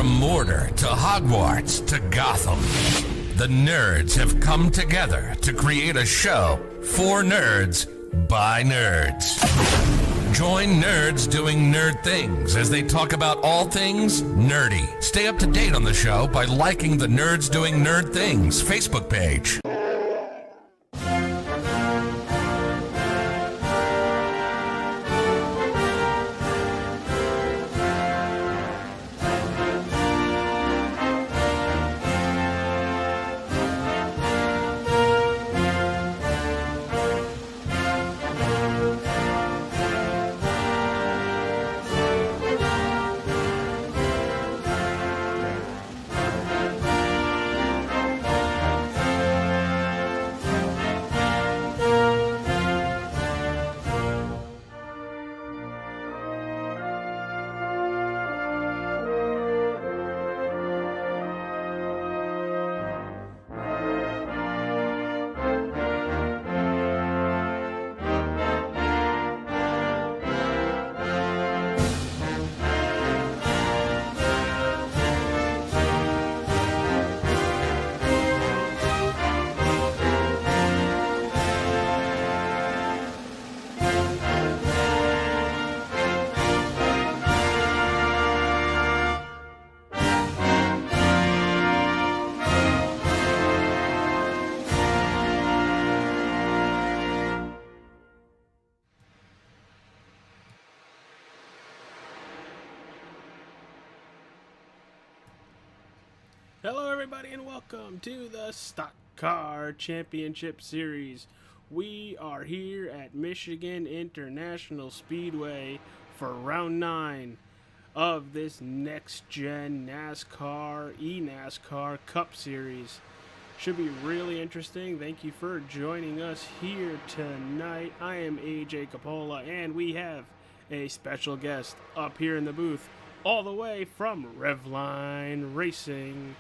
From Mordor to Hogwarts to Gotham, the nerds have come together to create a show for nerds by nerds. Join nerds doing nerd things as they talk about all things nerdy. Stay up to date on the show by liking the Nerds Doing Nerd Things Facebook page. Hello everybody and welcome to the Stock Car Championship Series. We are here at Michigan International Speedway for round 9 of this next-gen NASCAR, Enascar Cup Series. Should be really interesting. Thank you for joining us here tonight. I am AJ Capola and we have a special guest up here in the booth all the way from Revline Racing.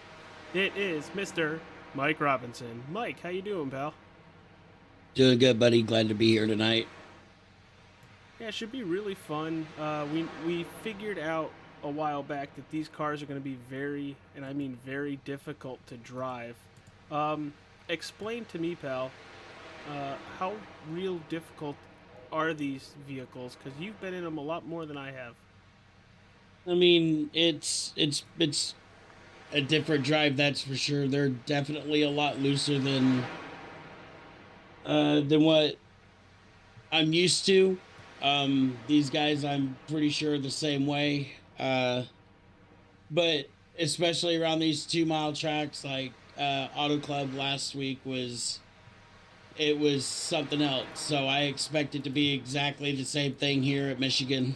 It is Mr. Mike Robinson. Mike, how you doing, pal? Doing good, buddy. Glad to be here tonight. Yeah, it should be really fun. We figured out a while back that these cars are going to be very, and I mean very, difficult to drive. Explain to me, pal, how real difficult are these vehicles? Because you've been in them a lot more than I have. I mean, it's a different drive, that's for sure. They're definitely a lot looser than what I'm used to. These guys, I'm pretty sure, are the same way. But especially around these 2-mile tracks, like Auto Club last week was something else. So I expect it to be exactly the same thing here at Michigan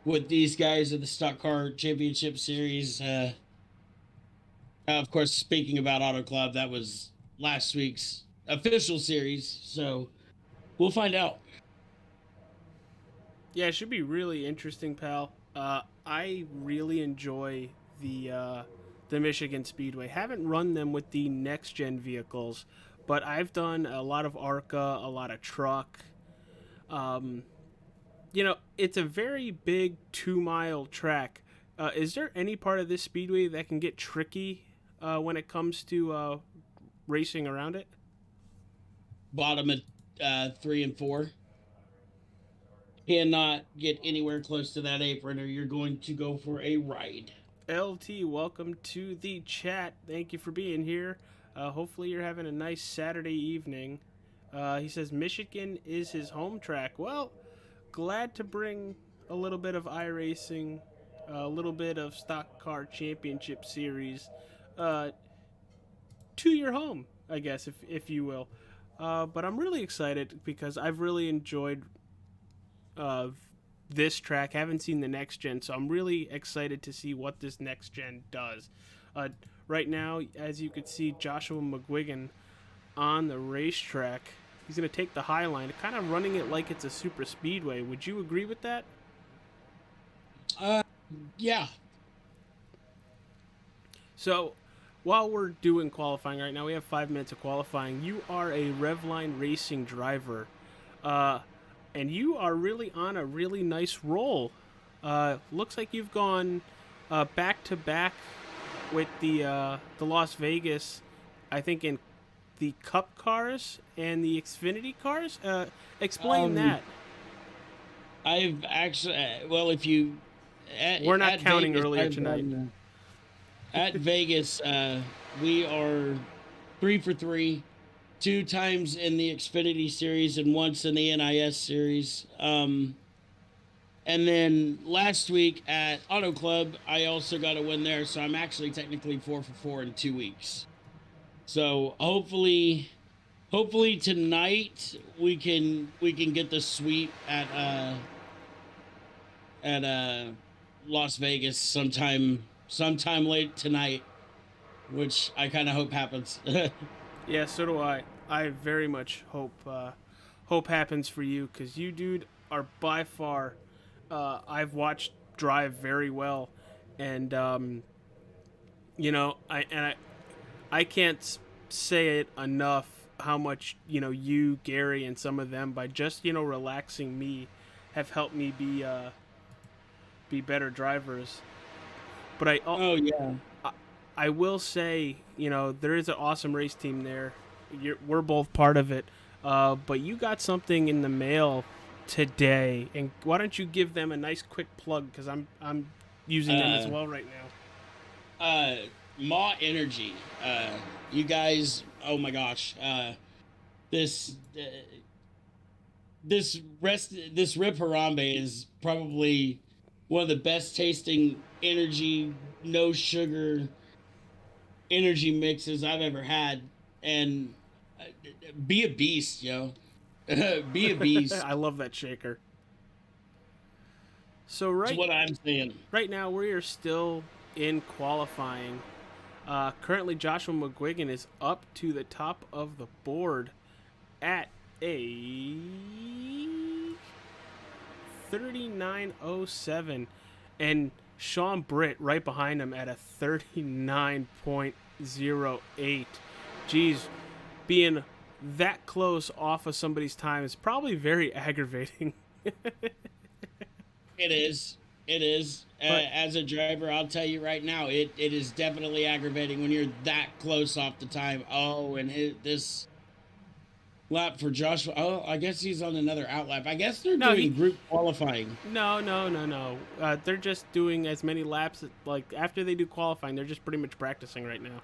with these guys at the Stock Car Championship Series. Of course, speaking about Auto Club, that was last week's official series, so we'll find out. Yeah, it should be really interesting, pal. I really enjoy the Michigan Speedway. Haven't run them with the next-gen vehicles, but I've done a lot of ARCA, a lot of truck. It's a very big 2-mile track. Is there any part of this speedway that can get tricky when it comes to racing around it? Bottom at 3 and 4. Cannot get anywhere close to that apron or you're going to go for a ride. LT, welcome to the chat. Thank you for being here. Hopefully you're having a nice Saturday evening. He says Michigan is his home track. Well, glad to bring a little bit of iRacing, a little bit of Stock Car Championship Series to your home, I guess, if you will. But I'm really excited because I've really enjoyed this track. Haven't seen the next gen, so I'm really excited to see what this next gen does. Right now, as you can see, Joshua McGuigan on the racetrack. He's going to take the high line, kind of running it like it's a super speedway. Would you agree with that? Yeah. So, while we're doing qualifying right now, we have 5 minutes of qualifying. You are a Revline Racing driver, and you are really on a really nice roll. Looks like you've gone back to back with the Las Vegas, I think in the Cup cars and the Xfinity cars. Explain Um, that. I've actually, well, if you We're not at counting Vegas, earlier tonight. at Vegas, we are 3 for 3, 2 times in the Xfinity series and once in the NIS series. And then last week at Auto Club, I also got a win there, so I'm actually technically 4 for 4 in 2 weeks. So hopefully tonight we can get the sweep at Las Vegas sometime late tonight, which I kind of hope happens. Yeah, so do I. I very much hope happens for you because you, dude, are by far. I've watched drive very well, and I can't say it enough how much you, Gary, and some of them by just relaxing me have helped me be better drivers. But Oh yeah. I will say, there is an awesome race team there. We're both part of it. But you got something in the mail today, and why don't you give them a nice quick plug? Because I'm using them as well right now. Maw Energy. You guys. Oh my gosh. This this Rip Harambe is probably one of the best tasting energy, no sugar energy mixes I've ever had, and uh, be a beast, yo. Be a beast. I love that shaker. So That's what I'm saying. right now we are still in qualifying. Currently, Joshua McGuigan is up to the top of the board at a 39.07, and Sean Britt right behind him at a 39.08. Geez, being that close off of somebody's time is probably very aggravating. It is. It is. As a driver, I'll tell you right now, it is definitely aggravating when you're that close off the time. Oh, and this lap for Joshua. Oh, I guess he's on another out lap. I guess they're doing group qualifying. No. They're just doing as many laps. Like, after they do qualifying, they're just pretty much practicing right now.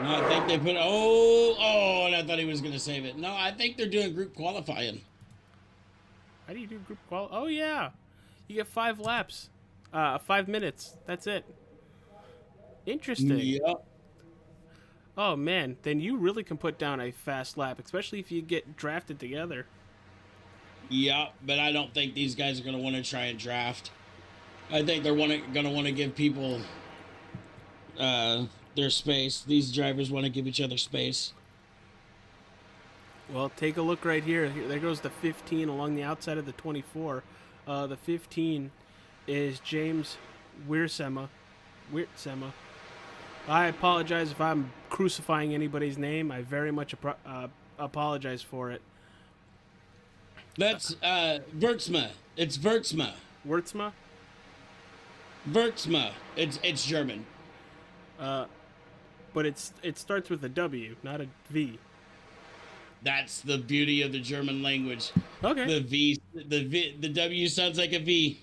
No, I think they put. And I thought he was going to save it. No, I think they're doing group qualifying. How do you do group qual? Oh yeah, you get 5 laps, 5 minutes. That's it. Interesting. Yep. Oh man, then you really can put down a fast lap, especially if you get drafted together. Yep, but I don't think these guys are going to want to try and draft. I think they're going to want to give people their space. These drivers want to give each other space. Well, take a look right here. There goes the 15 along the outside of the 24. The 15 is James Wiersema. I apologize if I'm crucifying anybody's name. I very much apologize for it. That's Wertsma. It's Wertsma. Wurtzma? Wertsma. It's German. But it starts with a W, not a V. That's the beauty of the German language. Okay. The W sounds like a V.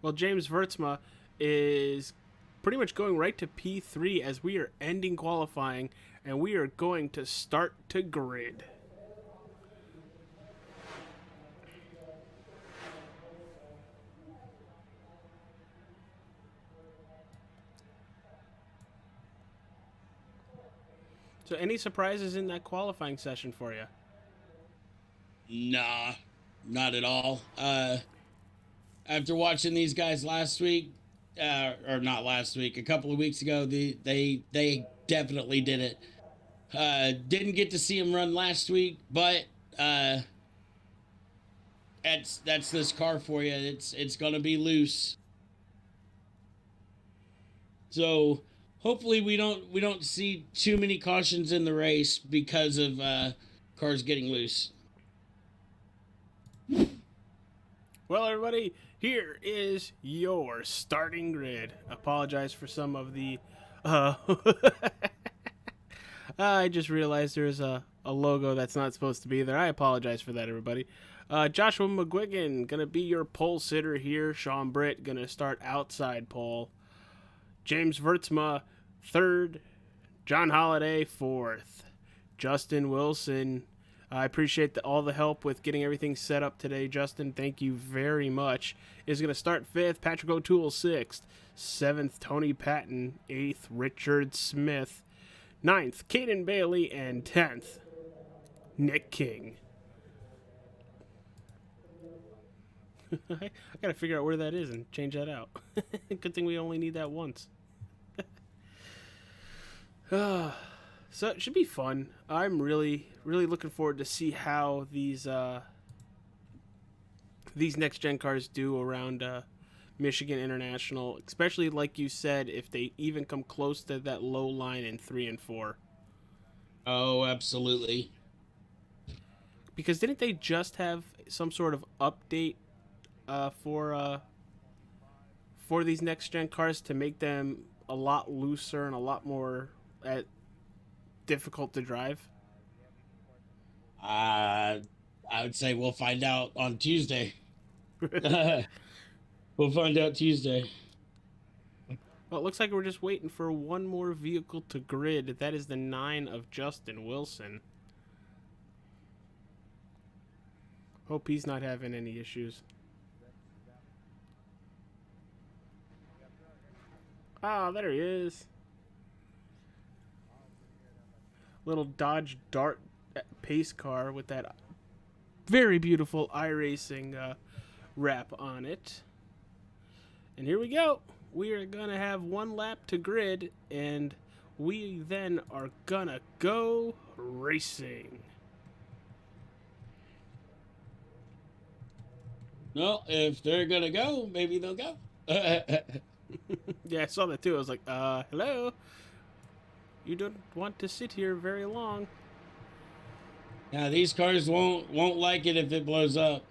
Well, James Wurtzma is pretty much going right to P3 as we are ending qualifying, and we are going to start to grid. So any surprises in that qualifying session for you? Nah, not at all. After watching these guys last week, or not last week, a couple of weeks ago, they definitely did it. Didn't get to see him run last week, but that's this car for you. It's gonna be loose. So hopefully we don't see too many cautions in the race because of cars getting loose. Well, everybody, here is your starting grid. Apologize for some of the... I just realized there's a logo that's not supposed to be there. I apologize for that, everybody. Joshua McGuigan, going to be your pole sitter here. Sean Britt, going to start outside pole. James Vertsma, third. John Holliday, fourth. Justin Wilson, I appreciate all the help with getting everything set up today, Justin. Thank you very much. Is going to start fifth. Patrick O'Toole, sixth. Seventh, Tony Patton. Eighth, Richard Smith. Ninth, Caden Bailey. And 10th, Nick King. I got to figure out where that is and change that out. Good thing we only need that once. So it should be fun. I'm really looking forward to see how these next gen cars do around Michigan International, especially like you said, if they even come close to that low line in 3 and 4. Oh, absolutely. Because didn't they just have some sort of update for these next gen cars to make them a lot looser and a lot more difficult to drive? I would say we'll find out on Tuesday. We'll find out Tuesday. Well, it looks like we're just waiting for one more vehicle to grid. That is the 9 of Justin Wilson. Hope he's not having any issues. Ah, there he is. Little Dodge Dart pace car with that very beautiful iRacing wrap on it. And here we go. We are going to have one lap to grid, and we then are going to go racing. Well, if they're going to go, maybe they'll go. Yeah, I saw that too. I was like, hello? You don't want to sit here very long. Now, these cars won't like it if it blows up.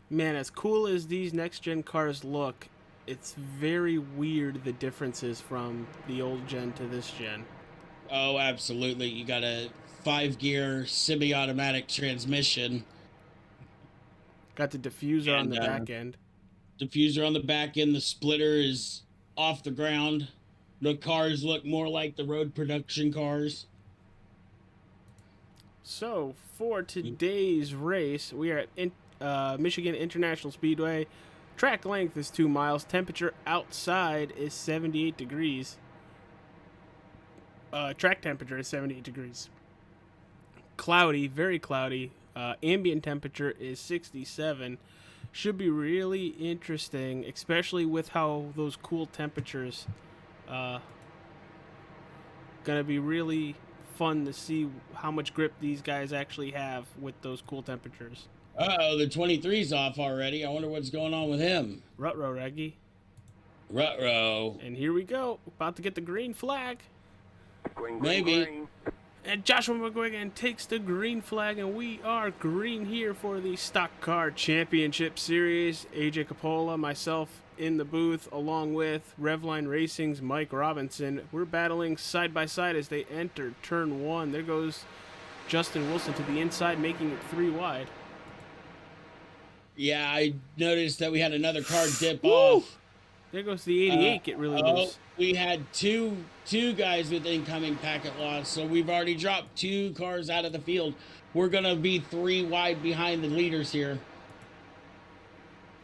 Man, as cool as these next-gen cars look, it's very weird the differences from the old gen to this gen. Oh, absolutely. You got a 5-gear semi-automatic transmission. Got the diffuser on the back end. Diffuser on the back end. The splitter is off the ground. The cars look more like the road production cars. So, for today's race, we are at Michigan International Speedway. Track length is 2 miles. Temperature outside is 78 degrees. Track temperature is 78 degrees. Cloudy, very cloudy. Ambient temperature is 67. Should be really interesting, especially with how those cool temperatures. Gonna be really fun to see how much grip these guys actually have with those cool temperatures. Uh-oh, the 23's off already. I wonder what's going on with him. Ruh-roh, Reggie. Ruh-roh. And here we go. About to get the green flag. Maybe. And Joshua McGuigan takes the green flag, and we are green here for the Stock Car Championship Series. AJ Capola, myself in the booth, along with Revline Racing's Mike Robinson. We're battling side by side as they enter turn 1. There goes Justin Wilson to the inside, making it 3 wide. Yeah, I noticed that we had another car dip Woo! off. There goes the 88, get really loose. We had two guys with incoming packet loss, so we've already dropped 2 cars out of the field. We're going to be 3 wide behind the leaders here.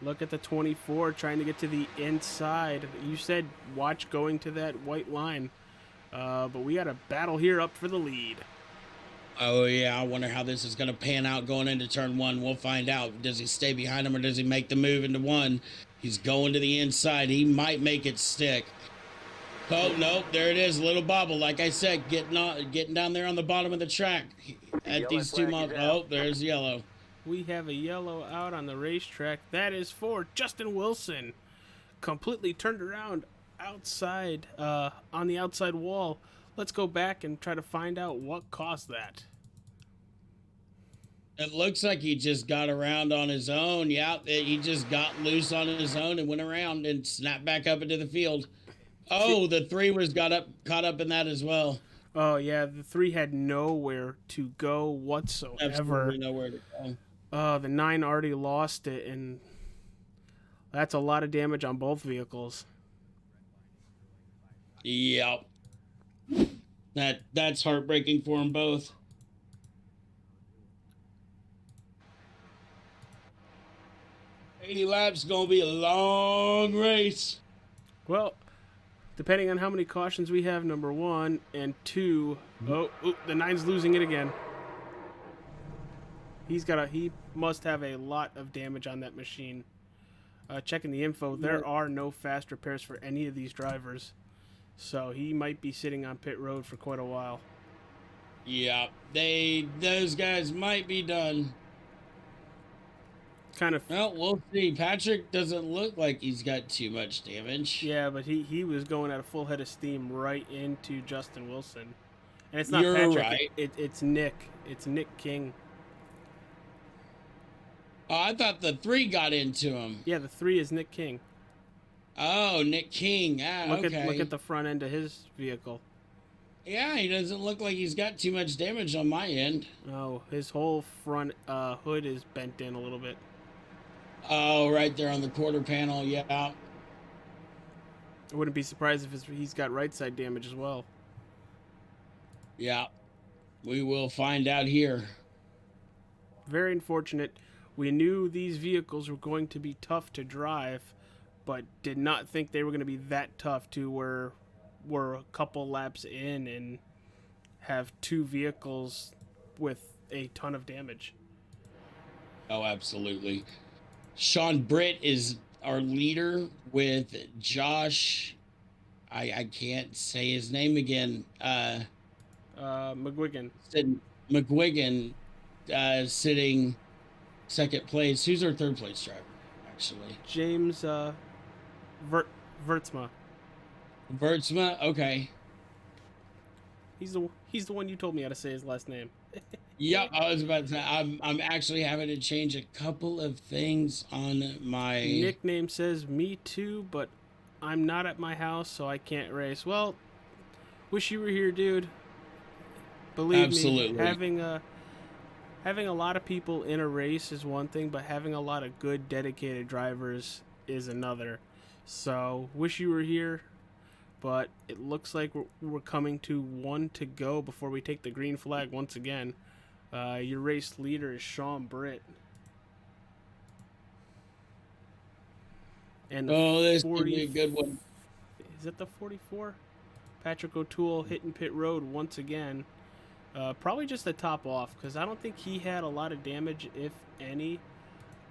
Look at the 24 trying to get to the inside. You said watch going to that white line. But we got a battle here up for the lead. Oh, yeah, I wonder how this is going to pan out going into turn 1. We'll find out. Does he stay behind him or does he make the move into 1? He's going to the inside. He might make it stick. Oh, nope, there it is. A little bobble. Like I said, getting down there on the bottom of the track. At these 2 miles. Oh, there's yellow. We have a yellow out on the racetrack. That is for Justin Wilson. Completely turned around outside, on the outside wall. let's go back and try to find out what caused that. It looks like he just got around on his own. Yeah, he just got loose on his own and went around and snapped back up into the field. Oh, the 3 was caught up in that as well. Oh yeah, the 3 had nowhere to go whatsoever. Absolutely nowhere to go. The 9 already lost it, and that's a lot of damage on both vehicles. Yep. That's heartbreaking for them both. $80 gonna be a long race. Well, depending on how many cautions we have, number 1 and 2. Oh, the 9's losing it again. He must have a lot of damage on that machine. Checking the info, there are no fast repairs for any of these drivers, so he might be sitting on pit road for quite a while. Yeah, those guys might be done. Kind of. Well, we'll see. Patrick doesn't look like he's got too much damage. Yeah, but he was going at a full head of steam right into Justin Wilson, and it's not You're Patrick. right. It's Nick. It's Nick King. Oh, I thought the 3 got into him. Yeah, the 3 is Nick King. Oh, Nick King. Look Okay. at the front end of his vehicle. Yeah, he doesn't look like he's got too much damage on my end. Oh, his whole front hood is bent in a little bit. Oh, right there on the quarter panel. Yeah. I wouldn't be surprised if he's got right side damage as well. Yeah. We will find out here. Very unfortunate. We knew these vehicles were going to be tough to drive, but did not think they were going to be that tough to where we're a couple laps in and have 2 vehicles with a ton of damage. Oh, absolutely. Sean Britt is our leader with Josh. I can't say his name again. McGuigan. McGuigan sitting second place. Who's our third place driver, actually? James Vertsma. Vertsma? Okay. He's the one you told me how to say his last name. Yep, I was about to say, I'm actually having to change a couple of things on my nickname says me too, but I'm not at my house, so I can't race. Well, wish you were here, dude. Believe Absolutely. me, having a lot of people in a race is one thing, but having a lot of good, dedicated drivers is another. So, wish you were here, but it looks like we're coming to 1 to go before we take the green flag once again. Your race leader is Sean Britt. And this could be a good one. Is it the 44? Patrick O'Toole hitting pit road once again. Probably just the top off, because I don't think he had a lot of damage, if any.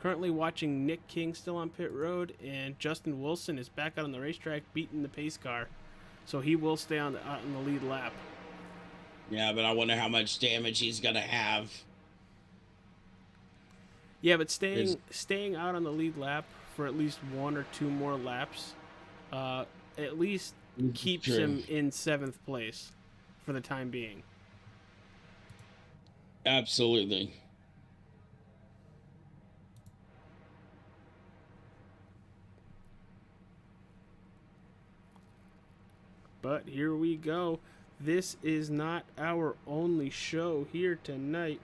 Currently watching Nick King still on pit road, and Justin Wilson is back out on the racetrack beating the pace car. So he will stay on the lead lap. Yeah, but I wonder how much damage he's going to have. Yeah, but staying out on the lead lap for at least 1 or 2 more laps at least keeps him in 7th place for the time being. Absolutely. But here we go. This is not our only show here tonight.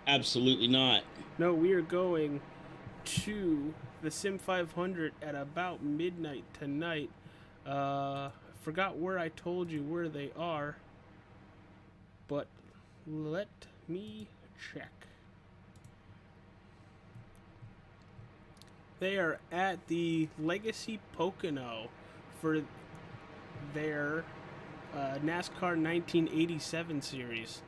Absolutely not. No, we are going to the Sim 500 at about midnight tonight. Forgot where I told you where they are, but let me check. They are at the Legacy Pocono for their NASCAR 1987 series.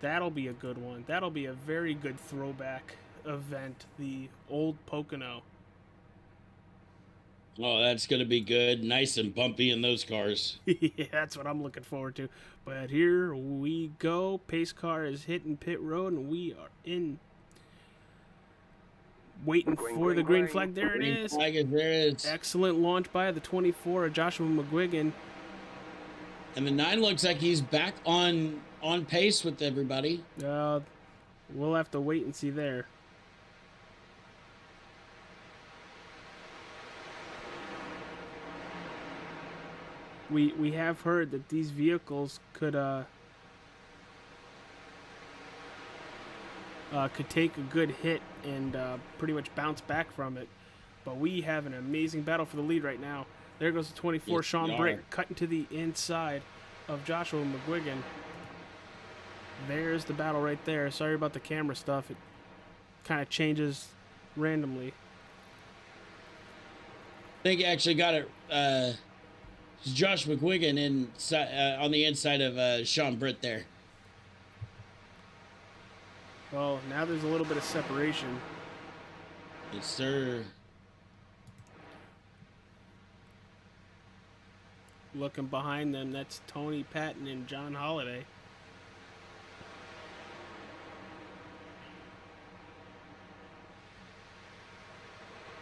That'll be a good one. That'll be a very good throwback event, the old Pocono. Oh, that's going to be good. Nice and bumpy in those cars. Yeah, that's what I'm looking forward to. But here we go. Pace car is hitting pit road, and we are in. Waiting for the green flag. There it is. There it is. Excellent launch by the 24 of Joshua McGuigan. And the 9 looks like he's back on pace with everybody. We'll have to wait and see there. We have heard that these vehicles could take a good hit and pretty much bounce back from it. But we have an amazing battle for the lead right now. There goes the 24, Yes, Sean we Britt, are. cutting to the inside of Joshua McGuigan. There's the battle right there. Sorry about the camera stuff. It kind of changes randomly. I think he actually got it. Josh McGuigan on the inside of Sean Britt there. Well, now there's a little bit of separation. Yes, sir. Looking behind them, that's Tony Patton and John Holiday.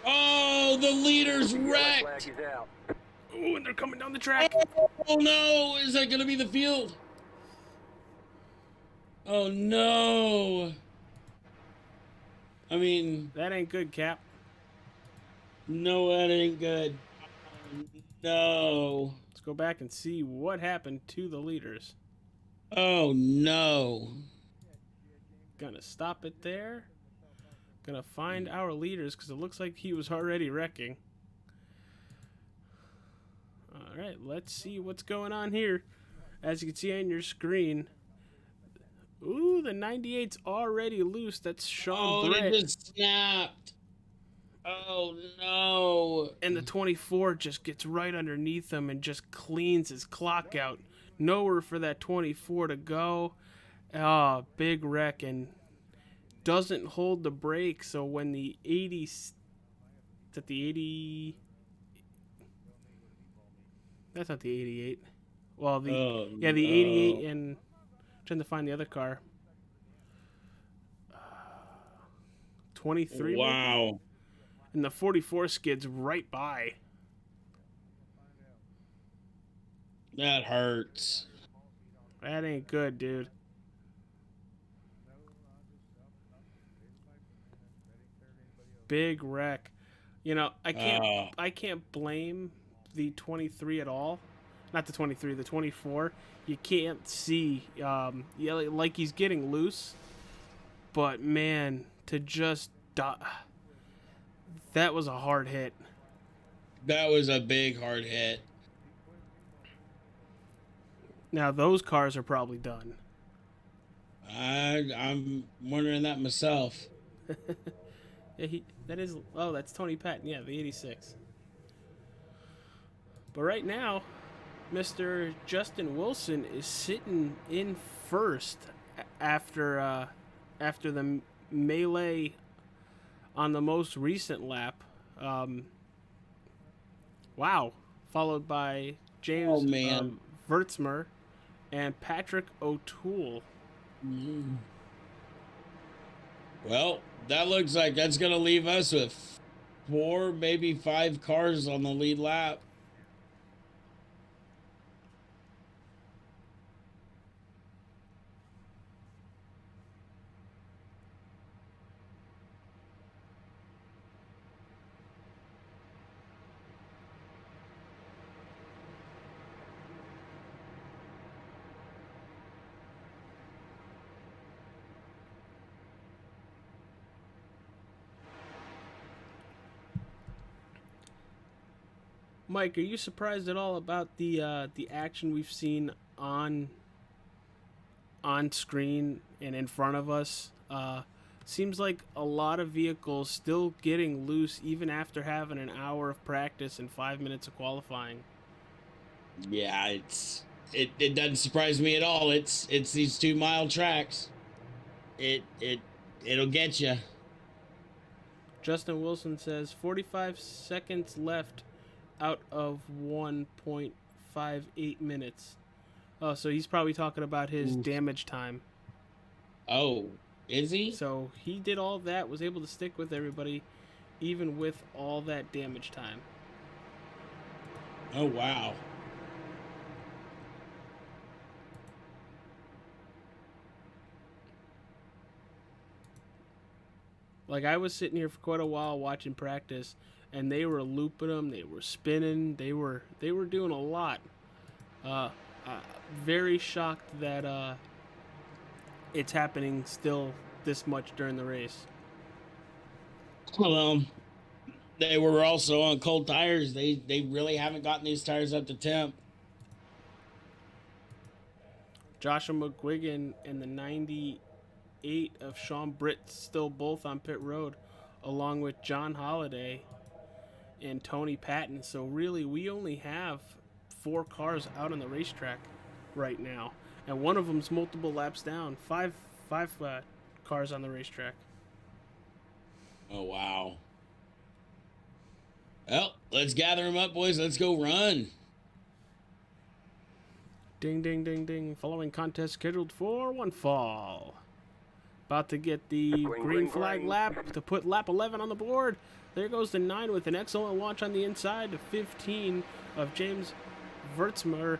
Oh, the leader's wrecked. Oh, and they're coming down the track. Oh no, is that gonna be the field? Oh no. I mean, That ain't good, Cap. no, that ain't good. No. Let's go back and see what happened to the leaders. Oh no. Gonna stop it there. Gonna find our leaders because it looks like he was already wrecking. Alright, let's see what's going on here. As you can see on your screen. Ooh, the 98's already loose. That's Sean Oh, Britt. it just snapped. Oh no. And the 24 just gets right underneath him and just cleans his clock out. Nowhere for that 24 to go. Ah, big wreck, and doesn't hold the brake. So when the 80, is that the 80? That's not the 88. Well, the 88 and trying to find the other car. 23. Wow. Maybe? And the 44 skids right by. That hurts. That ain't good, dude. Big wreck. You know, I can't blame the 23 at all. Not the 23, the 24. You can't see like he's getting loose. But man, to just die, that was a hard hit. That was a big hard hit. Now those cars are probably done. I'm wondering that myself. Yeah, that's Tony Patton. Yeah, the 86. But right now, Mr. Justin Wilson is sitting in first after the melee on the most recent lap. Wow. Followed by James Vertsmer and Patrick O'Toole. Mm. Well, that looks like that's going to leave us with 4, maybe 5 cars on the lead lap. Mike, are you surprised at all about the action we've seen on screen and in front of us? Seems like a lot of vehicles still getting loose even after having an hour of practice and 5 minutes of qualifying. Yeah, it doesn't surprise me at all. It's these 2-mile tracks. It'll get you. Justin Wilson says 45 seconds left out of 1.58 minutes. Oh, so he's probably talking about his damage time. Oh, is he? So he did all that, was able to stick with everybody, even with all that damage time. Oh, wow. Like, I was sitting here for quite a while watching practice, and they were looping them, they were spinning, they were doing a lot. Very shocked that it's happening still this much during the race. Well, they were also on cold tires. They really haven't gotten these tires up to temp. Joshua McGuigan and the 98 of Sean Britt still both on pit road, along with John Holliday and Tony Patton. So really, we only have 4 cars out on the racetrack right now, and one of them's multiple laps down. Five cars on the racetrack. Oh, wow. Well, let's gather them up, boys. Let's go run. Ding, ding, ding, ding. Following contest scheduled for one fall. About to get the green flag lap to put lap 11 on the board. There goes the 9 with an excellent launch on the inside. The 15 of James Vertsma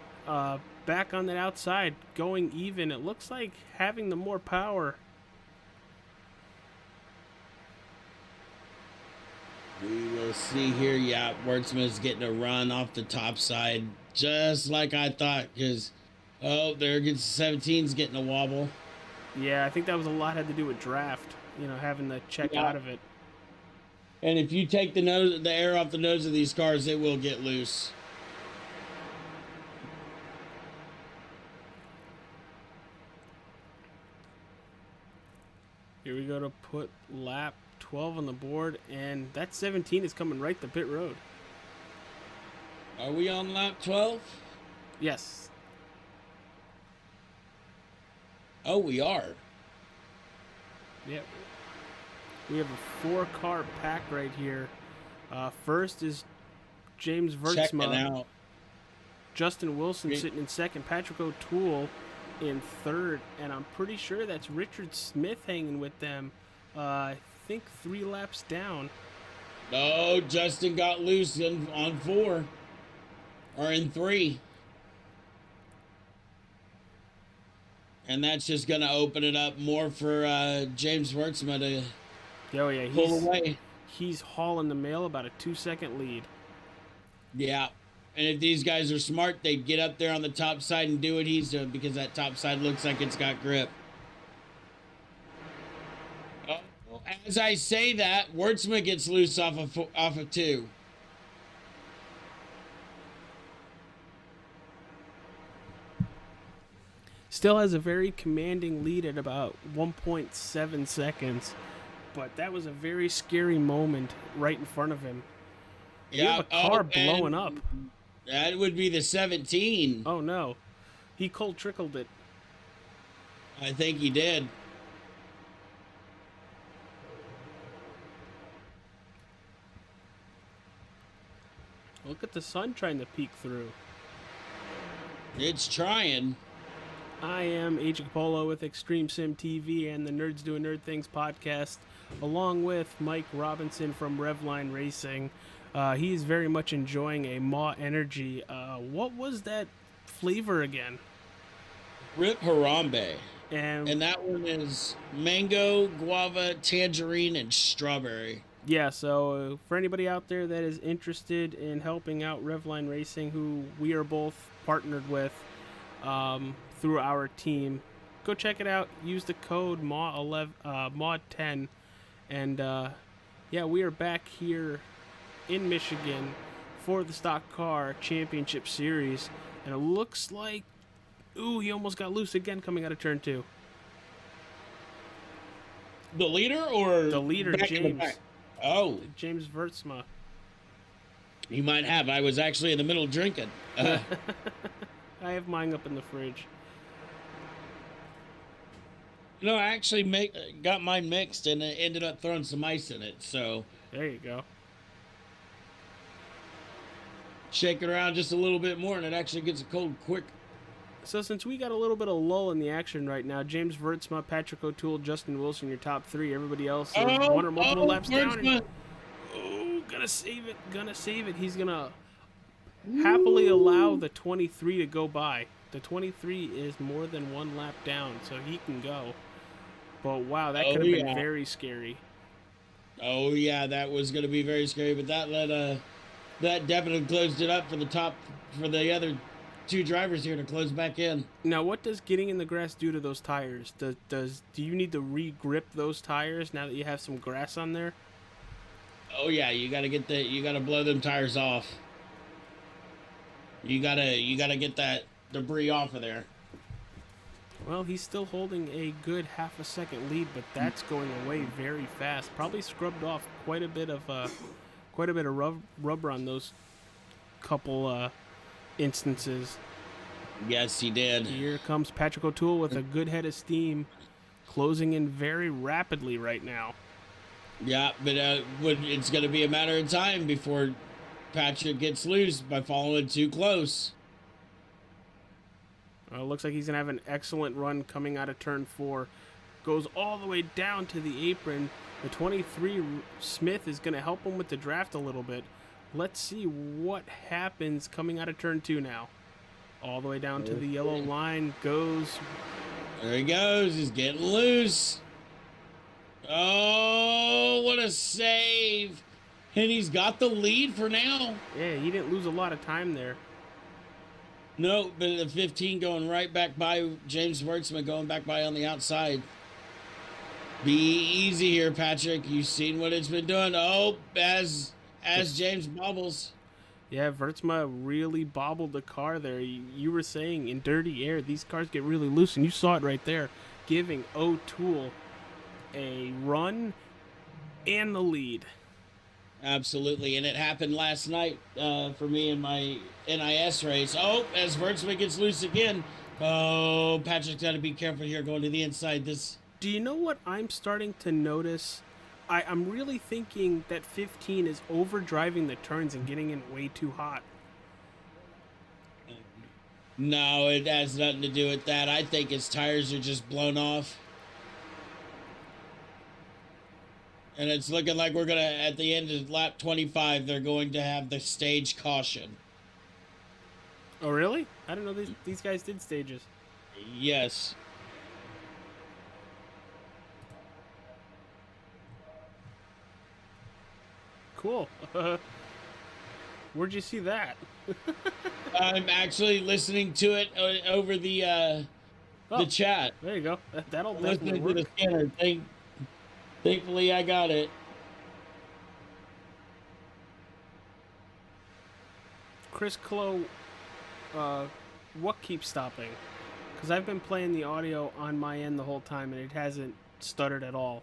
back on that outside, going even. It looks like having the more power. We will see here. Yeah, Wertzman's getting a run off the top side, just like I thought, because, oh, there gets 17's getting a wobble. Yeah, I think that was a lot had to do with draft, having the check out of it. And if you take the air off the nose of these cars, it will get loose. Here we go to put lap 12 on the board, and that 17 is coming right to pit road. Are we on lap 12? Yes. Oh, we are. Yep. We have a 4-car pack right here. First is James Checking Vertsma. out. Justin Wilson sitting in second. Patrick O'Toole in third. And I'm pretty sure that's Richard Smith hanging with them. I think 3 laps down. No, Justin got loose on 4. Or in 3. And that's just going to open it up more for James Wertzma to pull away. He's hauling the mail, about a 2-second lead. Yeah. And if these guys are smart, they'd get up there on the top side and do what he's doing, because that top side looks like it's got grip. As I say that, Wertzma gets loose off of 2. Still has a very commanding lead at about 1.7 seconds. But that was a very scary moment right in front of him. You have a car blowing up. That would be the 17. Oh, no. He cold trickled it. I think he did. Look at the sun trying to peek through. It's trying. I am Agent Polo with extremesimtv and the Nerds Doing Nerd Things podcast, along with Mike Robinson from Revline Racing. He's very much enjoying a Maw Energy. What was that flavor again? Rip Harambe. And that one is mango, guava, tangerine, and strawberry. Yeah, so for anybody out there that is interested in helping out Revline Racing, who we are both partnered with through our team, go check it out. Use the code MAW10. And yeah, we are back here in Michigan for the Stock Car Championship Series. And it looks like, ooh, he almost got loose again coming out of turn 2. The leader or the leader, James? Oh, James Vertsma. He might have. I was actually in the middle drinking. I have mine up in the fridge. No, I actually got mine mixed and ended up throwing some ice in it. So there you go. Shake it around just a little bit more, and it actually gets cold quick. So since we got a little bit of lull in the action right now, James Vertsma, Patrick O'Toole, Justin Wilson, your top 3. Everybody else is one or multiple laps down. And, gonna save it. He's gonna happily allow the 23 to go by. The 23 is more than 1 lap down, so he can go. But wow, that could have been very scary. Oh yeah, that was going to be very scary, but that definitely closed it up for the other two drivers here to close back in. Now, what does getting in the grass do to those tires? Do you need to re-grip those tires now that you have some grass on there? Oh yeah, you got to blow them tires off. You got to get that debris off of there. Well, he's still holding a good half a second lead, but that's going away very fast. Probably scrubbed off quite a bit of rubber on those couple instances. Yes, he did. Here comes Patrick O'Toole with a good head of steam, closing in very rapidly right now. Yeah, but it's going to be a matter of time before Patrick gets loose by following too close. Looks like he's going to have an excellent run coming out of turn 4. Goes all the way down to the apron. The 23 Smith is going to help him with the draft a little bit. Let's see what happens coming out of turn 2 now. All the way down to the yellow line goes. There he goes. He's getting loose. Oh, what a save. And he's got the lead for now. Yeah, he didn't lose a lot of time there. No, but the 15 going right back by James Wertzman, going back by on the outside. Be easy here, Patrick. You've seen what it's been doing. Oh, as James bobbles. Yeah, Wertzma really bobbled the car there. You were saying in dirty air, these cars get really loose, and you saw it right there, giving O'Toole a run and the lead. Absolutely, and it happened last night for me in my NIS race. Oh, as Wertzman gets loose again. Oh, Patrick's got to be careful here going to the inside. Do you know what I'm starting to notice? I'm really thinking that 15 is overdriving the turns and getting in way too hot. No, it has nothing to do with that. I think his tires are just blown off. And it's looking like we're going to, at the end of lap 25, they're going to have the stage caution. Oh, really? I didn't know these guys did stages. Yes. Cool. Where'd you see that? I'm actually listening to it over the chat. There you go. That'll Listening definitely work. to the scanner. Thankfully, I got it. Chris Clo, what keeps stopping? Because I've been playing the audio on my end the whole time and it hasn't stuttered at all.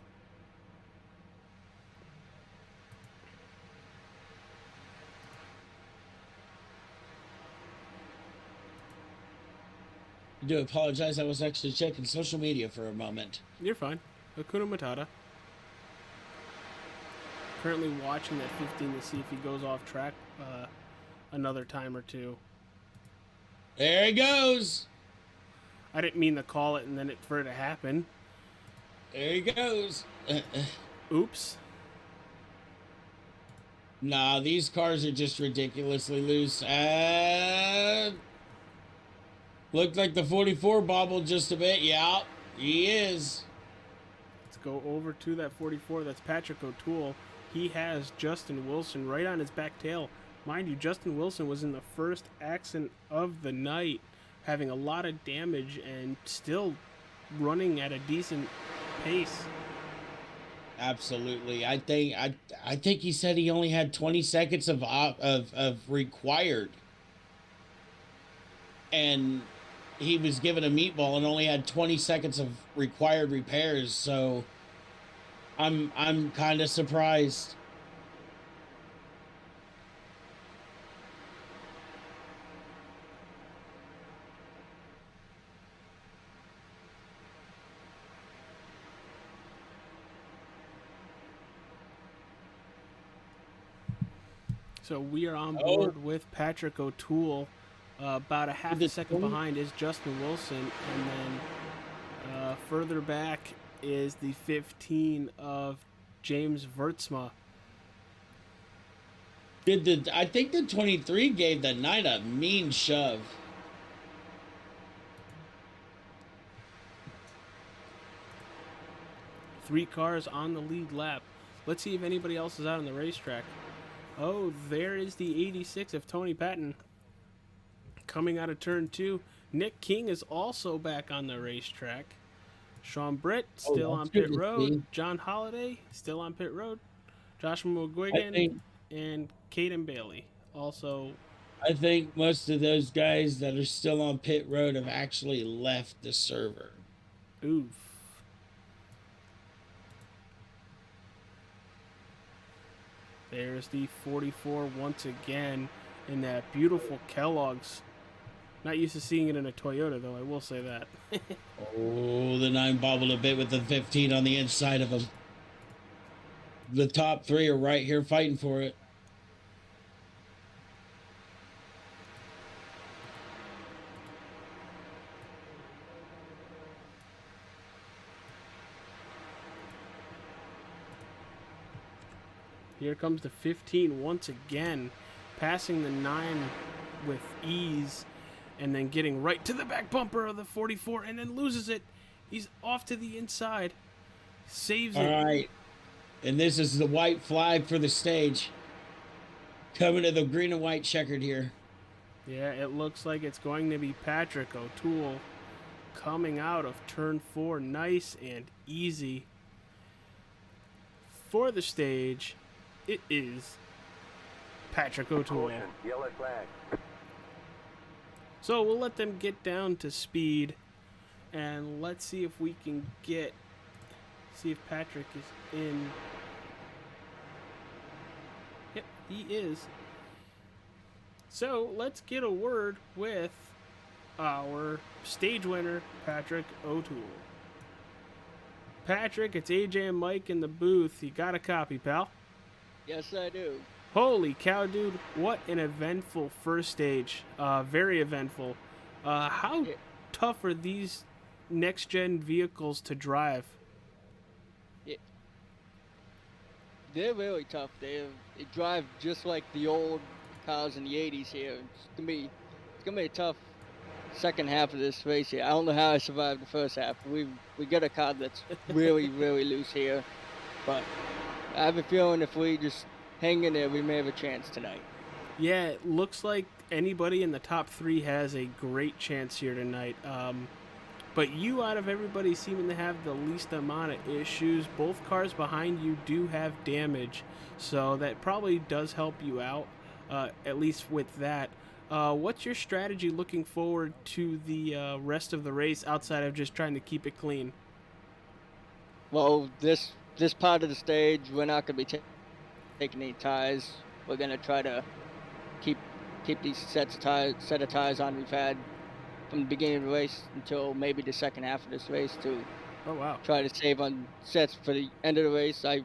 I do apologize. I was actually checking social media for a moment. You're fine. Hakuna Matata. Currently watching that 15 to see if he goes off track another time or two. There he goes. I didn't mean to call it and then for it to happen. There he goes. Oops. Nah, these cars are just ridiculously loose. Looked like the 44 bobbled just a bit. Yeah, he is. Let's go over to that 44. That's Patrick O'Toole. He has Justin Wilson right on his back tail. Mind you, Justin Wilson was in the first accident of the night, having a lot of damage and still running at a decent pace. Absolutely. I think he said he only had 20 seconds of required. And he was given a meatball and only had 20 seconds of required repairs, so I'm kind of surprised. So we are on board with Patrick O'Toole. About a half a second behind is Justin Wilson, and then further back is the 15 of James Wertzma. I think the 23 gave the night a mean shove. Three cars on the lead lap. Let's see if anybody else is out on the racetrack. Oh, there is the 86 of Tony Patton coming out of turn 2. Nick King is also back on the racetrack. Sean Britt still on pit road. John Holliday still on pit road. Joshua McGuigan and Caden Bailey also. I think most of those guys that are still on pit road have actually left the server. Oof. There's the 44 once again in that beautiful Kellogg's. Not used to seeing it in a Toyota, though, I will say that. Oh, the 9 bobbled a bit with the 15 on the inside of him. The top 3 are right here fighting for it. Here comes the 15 once again, passing the 9 with ease, and then getting right to the back bumper of the 44, and then loses it. He's off to the inside. Saves it. All right. And this is the white flag for the stage. Coming to the green and white checkered here. Yeah, it looks like it's going to be Patrick O'Toole coming out of turn 4. Nice and easy. For the stage, it is Patrick O'Toole. Yellow flag. So we'll let them get down to speed, and let's see if we can see if Patrick is in. Yep, he is. So let's get a word with our stage winner, Patrick O'Toole. Patrick, it's AJ and Mike in the booth. You got a copy, pal? Yes, I do. Holy cow, dude. What an eventful first stage. Very eventful. How tough are these next-gen vehicles to drive? They're really tough. They drive just like the old cars in the 80s here. It's gonna be a tough second half of this race here. I don't know how I survived the first half. We got a car that's really, really loose here. But I have a feeling if we just hang in there, we may have a chance tonight. Yeah, it looks like anybody in the top 3 has a great chance here tonight. But you, out of everybody, seeming to have the least amount of issues. Both cars behind you do have damage, so that probably does help you out, at least with that. What's your strategy looking forward to the rest of the race outside of just trying to keep it clean? Well, this part of the stage, we're not going to be taking any tires. We're going to try to keep these set of tires on we've had from the beginning of the race until maybe the second half of this race to try to save on sets for the end of the race. I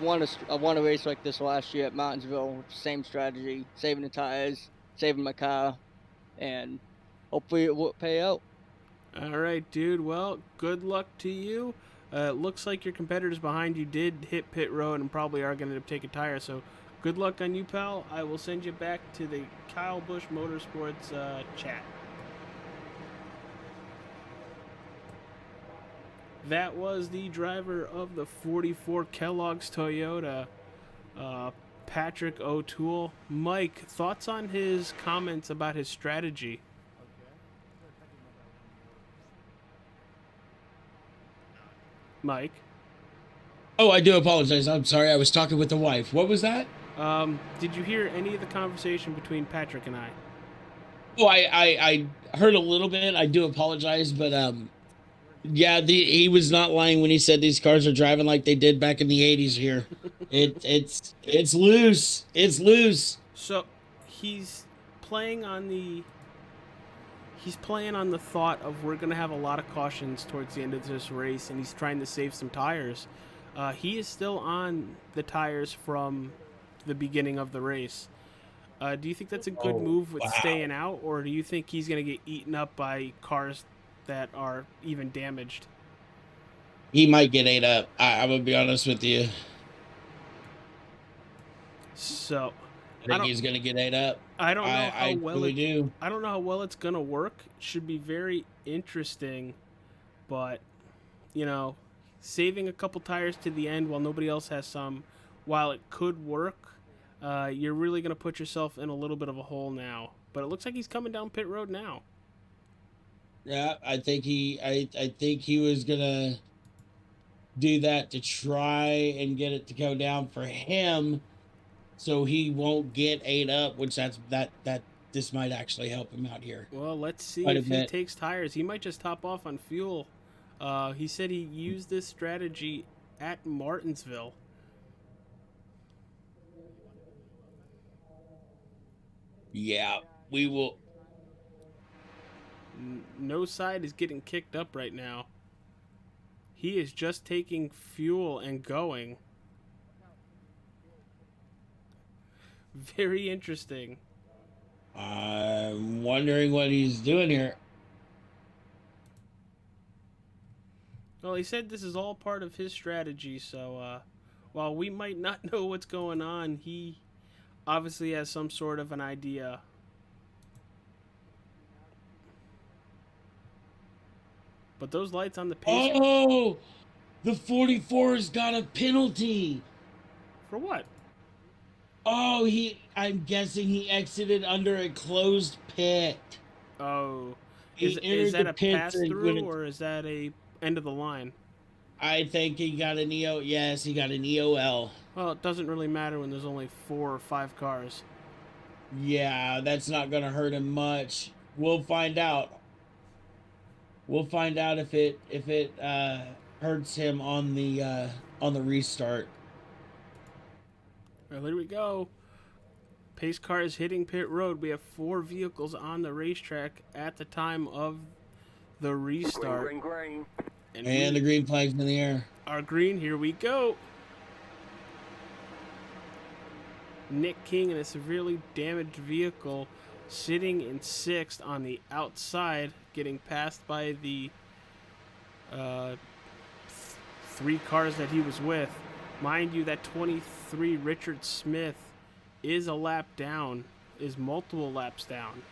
won a race like this last year at Martinsville with the same strategy, saving the tires, saving my car, and hopefully it will pay out. All right, dude. Well, good luck to you. It looks like your competitors behind you did hit pit road and probably are going to end up taking tires, so good luck on you, pal. I will send you back to the Kyle Busch Motorsports chat. That was the driver of the 44 Kellogg's Toyota, Patrick O'Toole. Mike, thoughts on his comments about his strategy? Mike? Oh, I do apologize. I'm sorry. I was talking with the wife. What was that? Did you hear any of the conversation between Patrick and I? Oh, I heard a little bit. I do apologize, but yeah, he was not lying when he said these cars are driving like they did back in the 80s here. It's loose. It's loose. So he's playing on the thought of we're going to have a lot of cautions towards the end of this race, and he's trying to save some tires. He is still on the tires from the beginning of the race. Do you think that's a good move with staying out, or do you think he's going to get eaten up by cars that are even damaged? He might get ate up. I'm going to be honest with you. So I think he's going to get ate up. I don't know how well do. I don't know how well it's gonna work. Should be very interesting, but you know, saving a couple tires to the end while nobody else has some, while it could work, you're really going to put yourself in a little bit of a hole now. But it looks like he's coming down pit road now. Yeah, I think he was gonna do that to try and get it to go down for him, so he won't get ate up. Which this might actually help him out here. Well, let's see Quite a if he bit. takes tires. He might just top off on fuel. He said he used this strategy at Martinsville. Yeah, we will. No side is getting kicked up right now. He is just taking fuel and going. Very interesting. I'm wondering what he's doing here. Well, he said this is all part of his strategy, so while we might not know what's going on, he obviously has some sort of an idea. But those lights on the pace... Oh, the 44's got a penalty. For what? Oh, I'm guessing he exited under a closed pit. Oh, He is entered that the a pits pass and through went- or is that a end of the line? I think he got an EO. Yes, he got an EOL. Well, it doesn't really matter when there's only 4 or 5 cars. Yeah, that's not going to hurt him much. We'll find out. We'll find out if it hurts him on the restart. Well, here we go. Pace car is hitting pit road. We have 4 vehicles on the racetrack at the time of the restart. Green. And the green flag's in the air. Our green, here we go. Nick King in a severely damaged vehicle sitting in 6th on the outside, getting passed by the 3 cars that he was with. Mind you, that 23 Richard Smith is a lap down, is multiple laps down.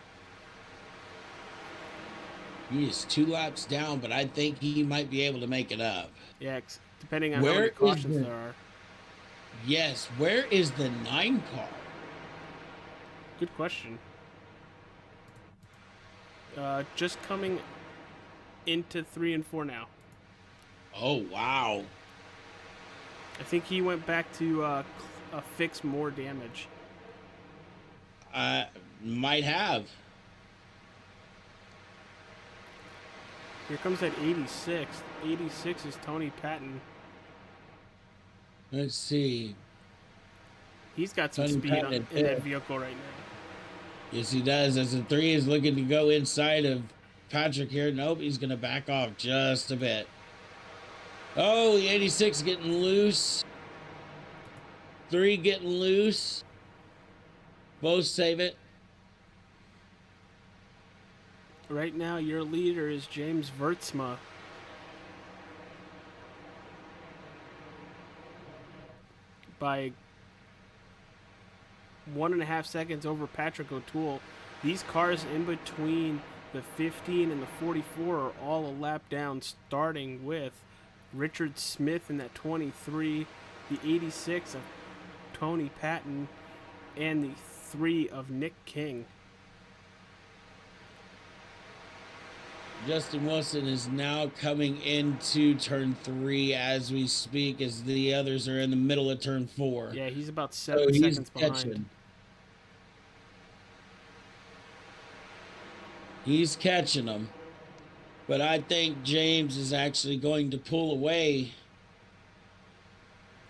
He is 2 laps down, but I think he might be able to make it up. Yeah, depending on how Where many is cautions the- there are. Yes, where is the 9 car? Good question. Just coming into 3 and 4 now. Oh, wow. I think he went back to fix more damage. Might have. Here comes that 86. 86 is Tony Patton. Let's see. He's got some Tony speed Patton in at that 5th. vehicle right now. Yes, he does. As the 3 is looking to go inside of Patrick here. Nope, he's going to back off just a bit. Oh, the 86 getting loose. 3 getting loose. Both save it. Right now, your leader is James Vertsma. By 1.5 seconds over Patrick O'Toole. These cars in between the 15 and the 44 are all a lap down, starting with Richard Smith in that 23, the 86 of Tony Patton, and the 3 of Nick King. Justin Wilson is now coming into turn 3 as we speak, as the others are in the middle of turn 4. Yeah, he's about So 7 he's seconds behind. catching. He's catching them. But I think James is actually going to pull away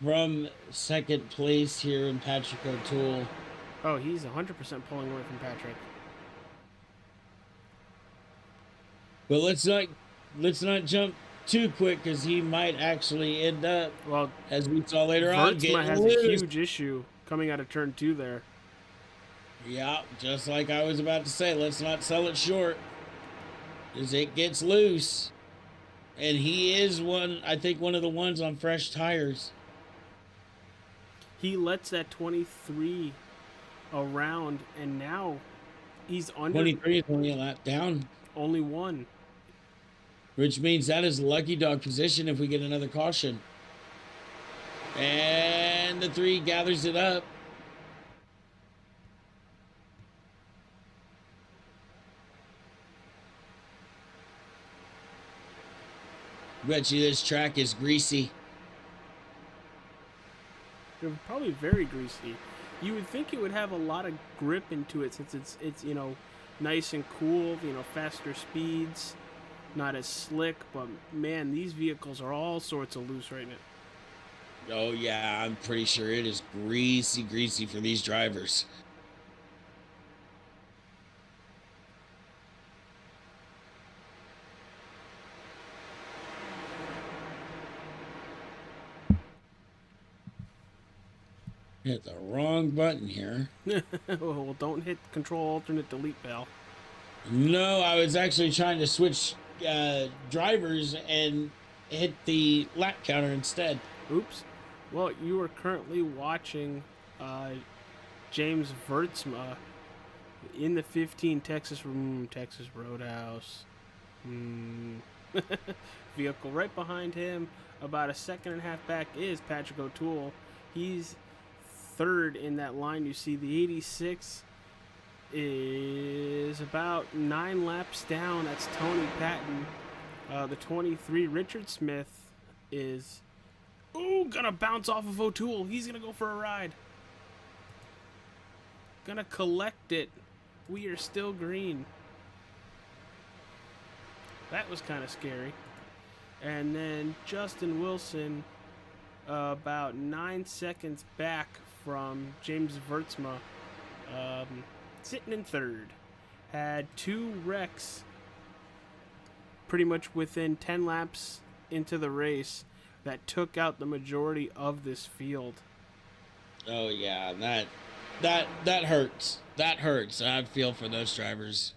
from second place here in Patrick O'Toole. Oh, he's 100% pulling away from Patrick. But let's not jump too quick, because he might actually end up, Well, as we saw later on, Vertsma getting has loose. a huge issue coming out of turn 2 there. Yeah, just like I was about to say, let's not sell it short, as it gets loose. And he is I think one of the ones on fresh tires. He lets that 23 around, and now he's under 23 is only a lap down. only 1. which means that is lucky dog position if we get another caution. And the 3 gathers it up. Bet you this track is greasy. They're probably very greasy. You would think it would have a lot of grip into it since it's you know, nice and cool, you know, faster speeds, not as slick, but man, these vehicles are all sorts of loose right now. Oh yeah, I'm pretty sure it is greasy for these drivers. Hit the wrong button here. Well, don't hit Control Alternate Delete, pal. No, I was actually trying to switch drivers and hit the lap counter instead. Oops. Well, you are currently watching James Vertsma in the 15 Texas Roadhouse. Vehicle right behind him, about a second and a half back, is Patrick O'Toole. He's third in that line. You see the 86 is about 9 laps down. That's Tony Patton. The 23, Richard Smith, is gonna bounce off of O'Toole. He's gonna go for a ride. Gonna collect it. We are still green. That was kind of scary. And then Justin Wilson, about 9 seconds back from James Vertsma, sitting in third. Had 2 wrecks pretty much within 10 laps into the race that took out the majority of this field. Oh yeah, that hurts. That hurts. I feel for those drivers.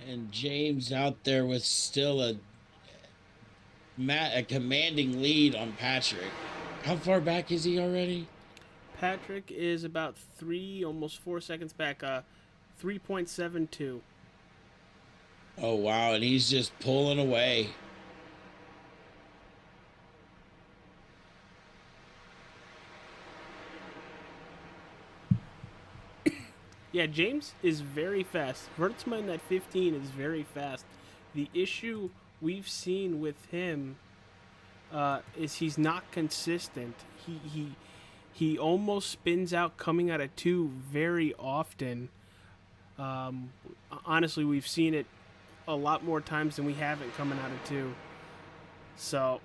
And James out there with still a commanding lead on Patrick. How far back is he already? Patrick is about 3, almost 4 seconds back. 3.72. Oh wow, and he's just pulling away. Yeah, James is very fast. Vertsma in that 15 is very fast. The issue we've seen with him is he's not consistent. He almost spins out coming out of 2 very often. Honestly, we've seen it a lot more times than we haven't coming out of 2. So,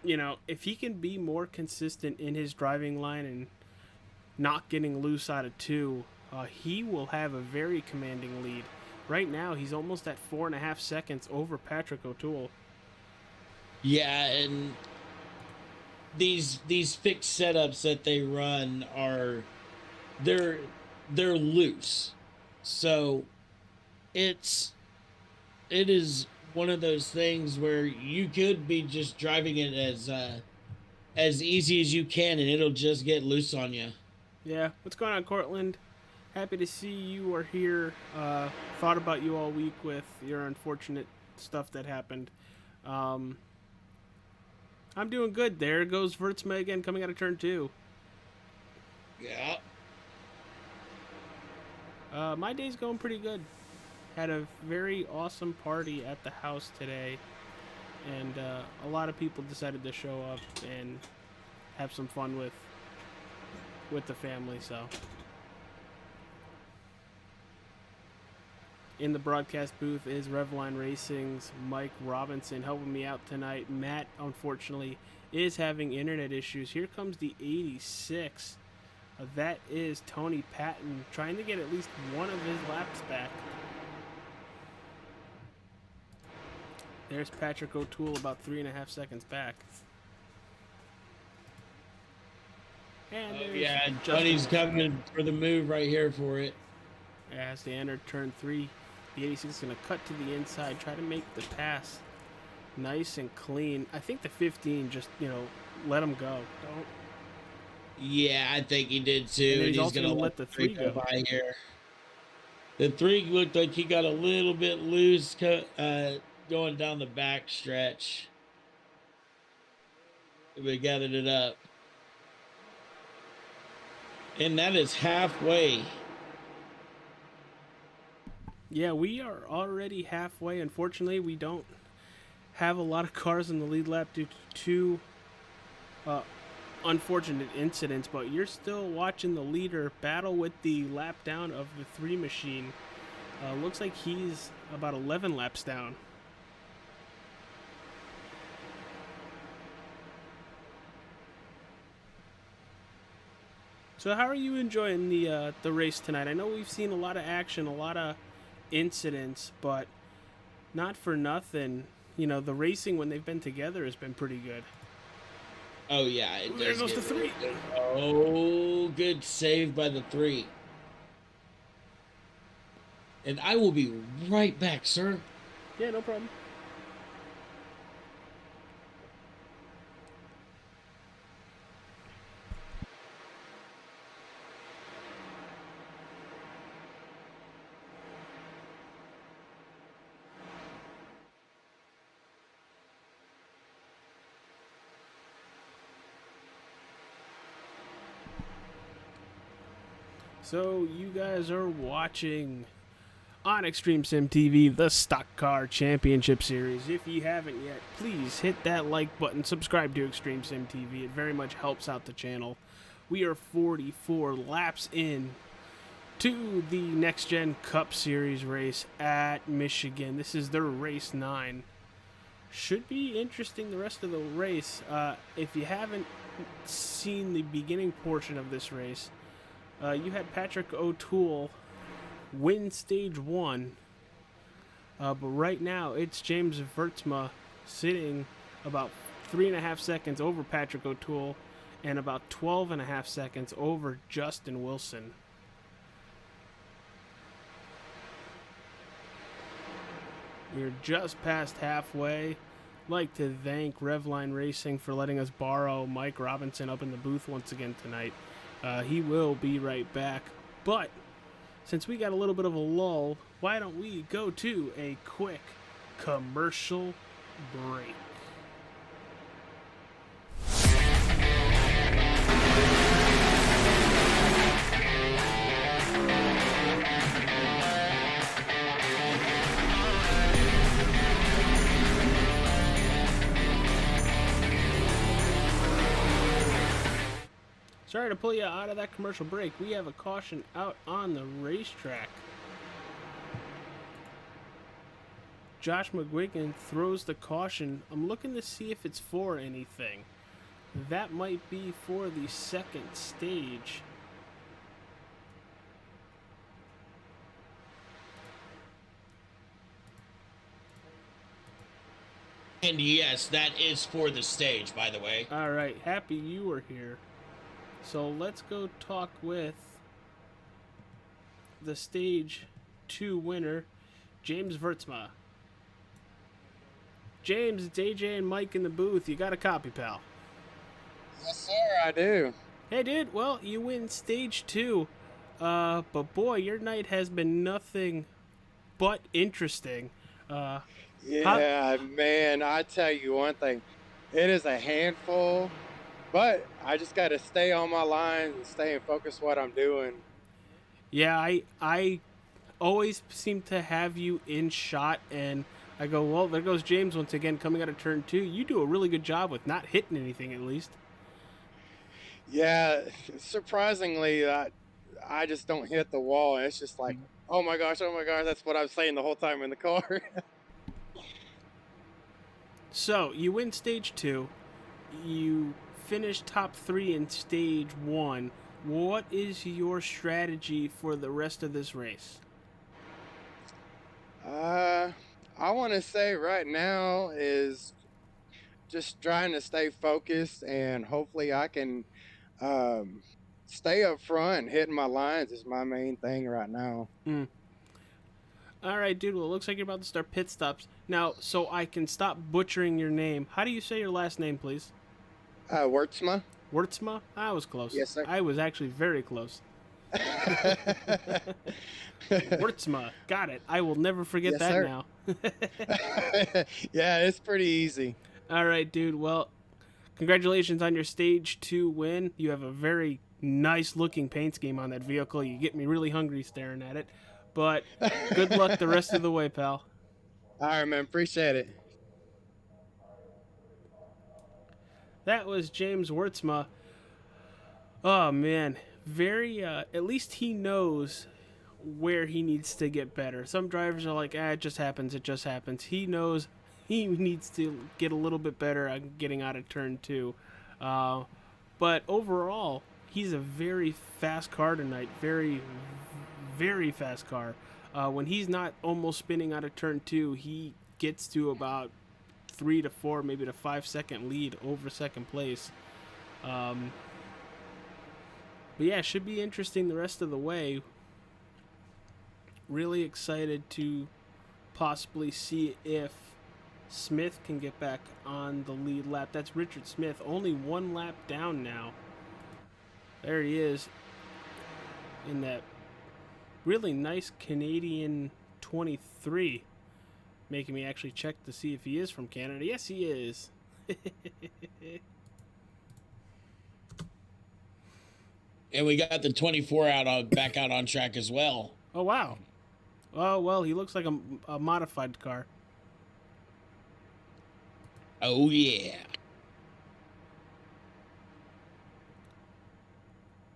you know, if he can be more consistent in his driving line and not getting loose out of 2, he will have a very commanding lead. Right now, he's almost at 4.5 seconds over Patrick O'Toole. Yeah, and these fixed setups that they run are they're loose, so it is one of those things where you could be just driving it as easy as you can, and it'll just get loose on you. Yeah, what's going on, Cortland? Happy to see you are here. Thought about you all week with your unfortunate stuff that happened. I'm doing good. There goes Vertsma again, coming out of turn 2. Yeah. My day's going pretty good. Had a very awesome party at the house today, and a lot of people decided to show up and have some fun with the family. So, in the broadcast booth is Revline Racing's Mike Robinson helping me out tonight. Matt, unfortunately, is having internet issues. Here comes the 86. That is Tony Patton trying to get at least one of his laps back. There's Patrick O'Toole about 3.5 seconds back. And yeah, Justin Buddy's Wilson. coming for the move right here for it. As they enter turn 3, the 86 is going to cut to the inside, try to make the pass nice and clean. I think the 15 just, let him go. Don't. Yeah, I think he did too. And And he's also going to let the 3 go by here. The 3 looked like he got a little bit loose going down the back stretch. We gathered it up. And that is halfway. Yeah, we are already halfway. Unfortunately, we don't have a lot of cars in the lead lap due to two unfortunate incidents, but you're still watching the leader battle with the lap down of the 3 machine. Looks like he's about 11 laps down. So how are you enjoying the race tonight? I know we've seen a lot of action, a lot of incidents, but not for nothing. The racing when they've been together has been pretty good. Oh, yeah. There goes the 3. Oh, good save by the 3. And I will be right back, sir. Yeah, no problem. So you guys are watching on extremesimtv the Stock Car Championship Series. If you haven't yet, please hit that like button, subscribe to extremesimtv. It very much helps out the channel. We are 44 laps in to the Next Gen Cup Series race at Michigan. This is their race 9. Should be interesting the rest of the race. If you haven't seen the beginning portion of this race, you had Patrick O'Toole win stage 1, but right now it's James Vertsma sitting about 3.5 seconds over Patrick O'Toole and about 12.5 seconds over Justin Wilson. We're just past halfway. I'd like to thank Revline Racing for letting us borrow Mike Robinson up in the booth once again tonight. He will be right back. But since we got a little bit of a lull, why don't we go to a quick commercial break? Sorry to pull you out of that commercial break. We have a caution out on the racetrack. Josh McGuigan throws the caution. I'm looking to see if it's for anything. That might be for the second stage. And yes, that is for the stage, by the way. All right, happy you were here. So let's go talk with the stage 2 winner, James Vertsma. James, it's AJ and Mike in the booth. You got a copy, pal? Yes, sir, I do. Hey, dude. Well, you win stage 2. But boy, your night has been nothing but interesting. Yeah, man, I tell you one thing. It is a handful, but I just got to stay on my lines and stay and focus what I'm doing. Yeah, I always seem to have you in shot, and I go, well, there goes James once again coming out of turn 2. You do a really good job with not hitting anything, at least. Yeah, surprisingly, I just don't hit the wall. And it's just like, oh my gosh, that's what I was saying the whole time in the car. So, you win stage 2. You finish top 3 in stage 1. What is your strategy for the rest of this race? I want to say right now is just trying to stay focused, and hopefully I can um, stay up front. Hitting my lines is my main thing right now. Mm. All right, dude. Well, it looks like you're about to start pit stops now. So I can stop butchering your name. How do you say your last name, please? Wertzma? Wurtzma? I was close. Yes, sir. I was actually very close. Wurtzma. Got it. I will never forget Yes, that sir. now. Yeah, it's pretty easy. All right, dude. Well, congratulations on your stage 2 win. You have a very nice looking paint scheme on that vehicle. You get me really hungry staring at it. But good luck the rest of the way, pal. All right, man. Appreciate it. That was James Wurtzma. Oh, man. Very, at least he knows where he needs to get better. Some drivers are like, it just happens, it just happens. He knows he needs to get a little bit better at getting out of turn 2. But overall, he's a very fast car tonight. Very, very fast car. When he's not almost spinning out of turn 2, he gets to about 3 to 4, maybe to 5 second lead over second place. But yeah, it should be interesting the rest of the way. Really excited to possibly see if Smith can get back on the lead lap. That's Richard Smith, only 1 lap down now. There he is in that really nice Canadian 23. Making me actually check to see if he is from Canada. Yes, he is. And we got the 24 back out on track as well. Oh, wow. Oh, well, he looks like a modified car. Oh, yeah.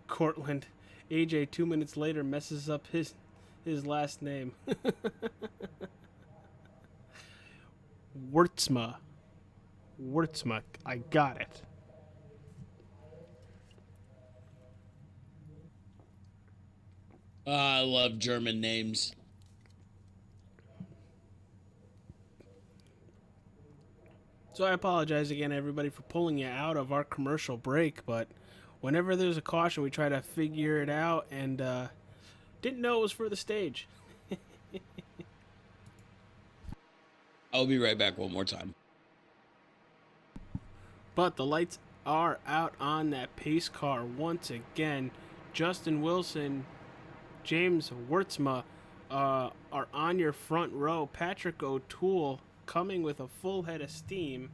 Cortland. AJ 2 minutes later messes up his last name. Wurtzma. Wurtzma. I got it. I love German names. So I apologize again, everybody, for pulling you out of our commercial break, but whenever there's a caution, we try to figure it out, and didn't know it was for the stage. I'll be right back one more time. But the lights are out on that pace car once again. Justin Wilson, James Wurtzma are on your front row. Patrick O'Toole coming with a full head of steam.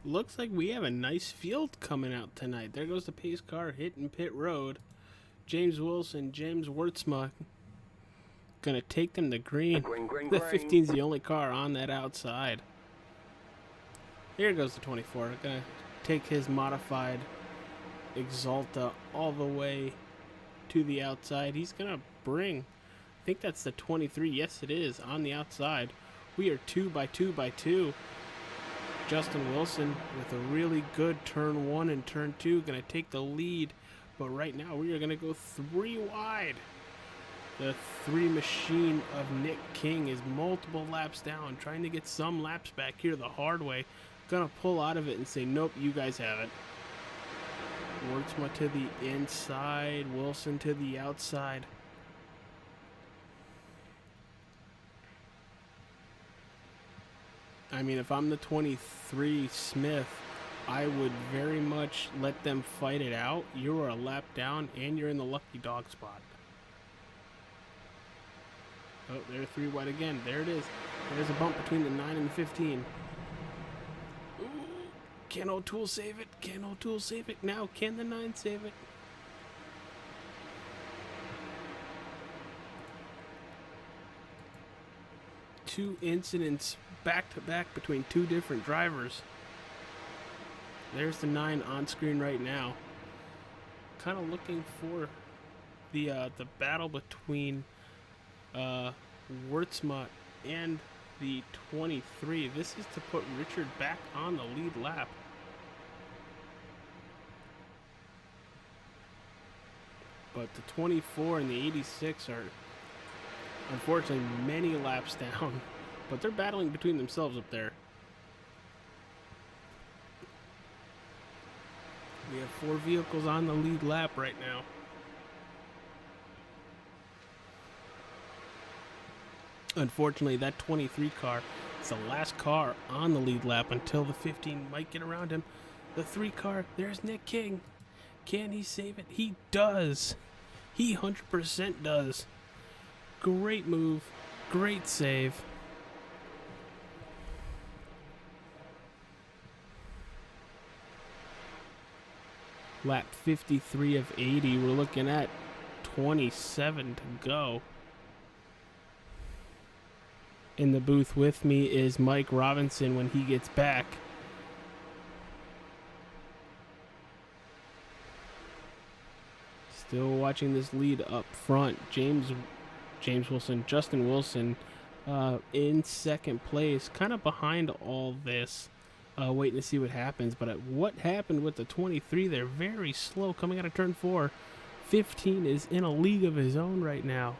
Looks like we have a nice field coming out tonight. There goes the pace car hitting pit road. James Wilson, James Wurtzma gonna take them to green. The 15's the only car on that outside. Here goes the 24. Gonna take his modified Exalta all the way to the outside. He's gonna bring, I think that's the 23. Yes, it is on the outside. We are 2 by 2 by 2. Justin Wilson with a really good turn 1 and turn 2, going to take the lead, but right now we are going to go 3 wide. The 3 machine of Nick King is multiple laps down, trying to get some laps back here the hard way. Going to pull out of it and say, nope, you guys have it. Wurtzma to the inside, Wilson to the outside. I mean, if I'm the 23 Smith, I would very much let them fight it out. You are a lap down, and you're in the lucky dog spot. Oh, they're 3 wide again. There it is. There's a bump between the 9 and the 15. Ooh, can O'Toole save it? Can O'Toole save it? Now, can the 9 save it? Two incidents back-to-back between two different drivers. There's the 9 on screen right now. Kind of looking for the battle between Wurtsma and the 23. This is to put Richard back on the lead lap. But the 24 and the 86 are unfortunately many laps down, but they're battling between themselves up there. We have 4 vehicles on the lead lap right now. Unfortunately, that 23 car is the last car on the lead lap until the 15 might get around him. The 3 car, there's Nick King. Can he save it? He does. He 100% does. Great move. Great save. Lap 53 of 80. We're looking at 27 to go. In the booth with me is Mike Robinson when he gets back. Still watching this lead up front. Justin Wilson in second place, kind of behind all this, waiting to see what happens. But what happened with the 23? They're very slow coming out of turn 4. 15 is in a league of his own right now.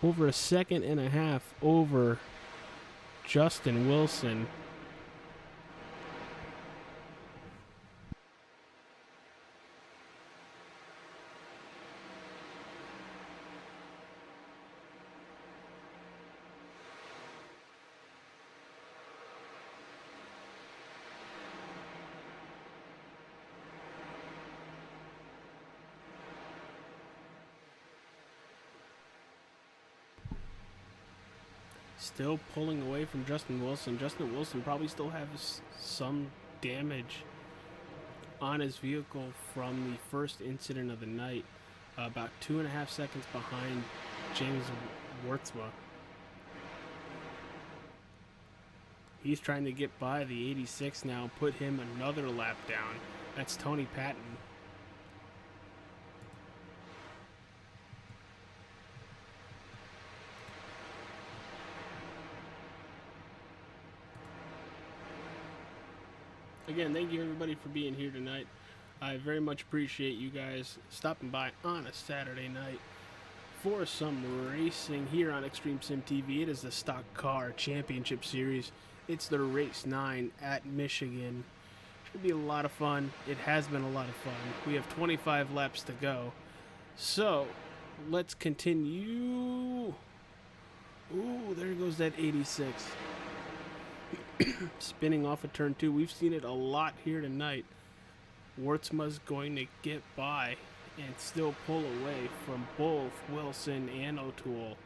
Over a second and a half over Justin Wilson. Still pulling away from Justin Wilson. Justin Wilson probably still has some damage on his vehicle from the first incident of the night. About 2.5 seconds behind James Wurtsma. He's trying to get by the 86 now, put him another lap down. That's Tony Patton. Again, thank you everybody for being here tonight. I very much appreciate you guys stopping by on a Saturday night for some racing here on extremesimtv. It is the Stock Car Championship Series. It's the race 9 at Michigan. Should be a lot of fun. It has been a lot of fun. We have 25 laps to go. So, let's continue. Ooh, there goes that 86. Spinning off of turn 2. We've seen it a lot here tonight. Wurtsma's going to get by and still pull away from both Wilson and O'Toole.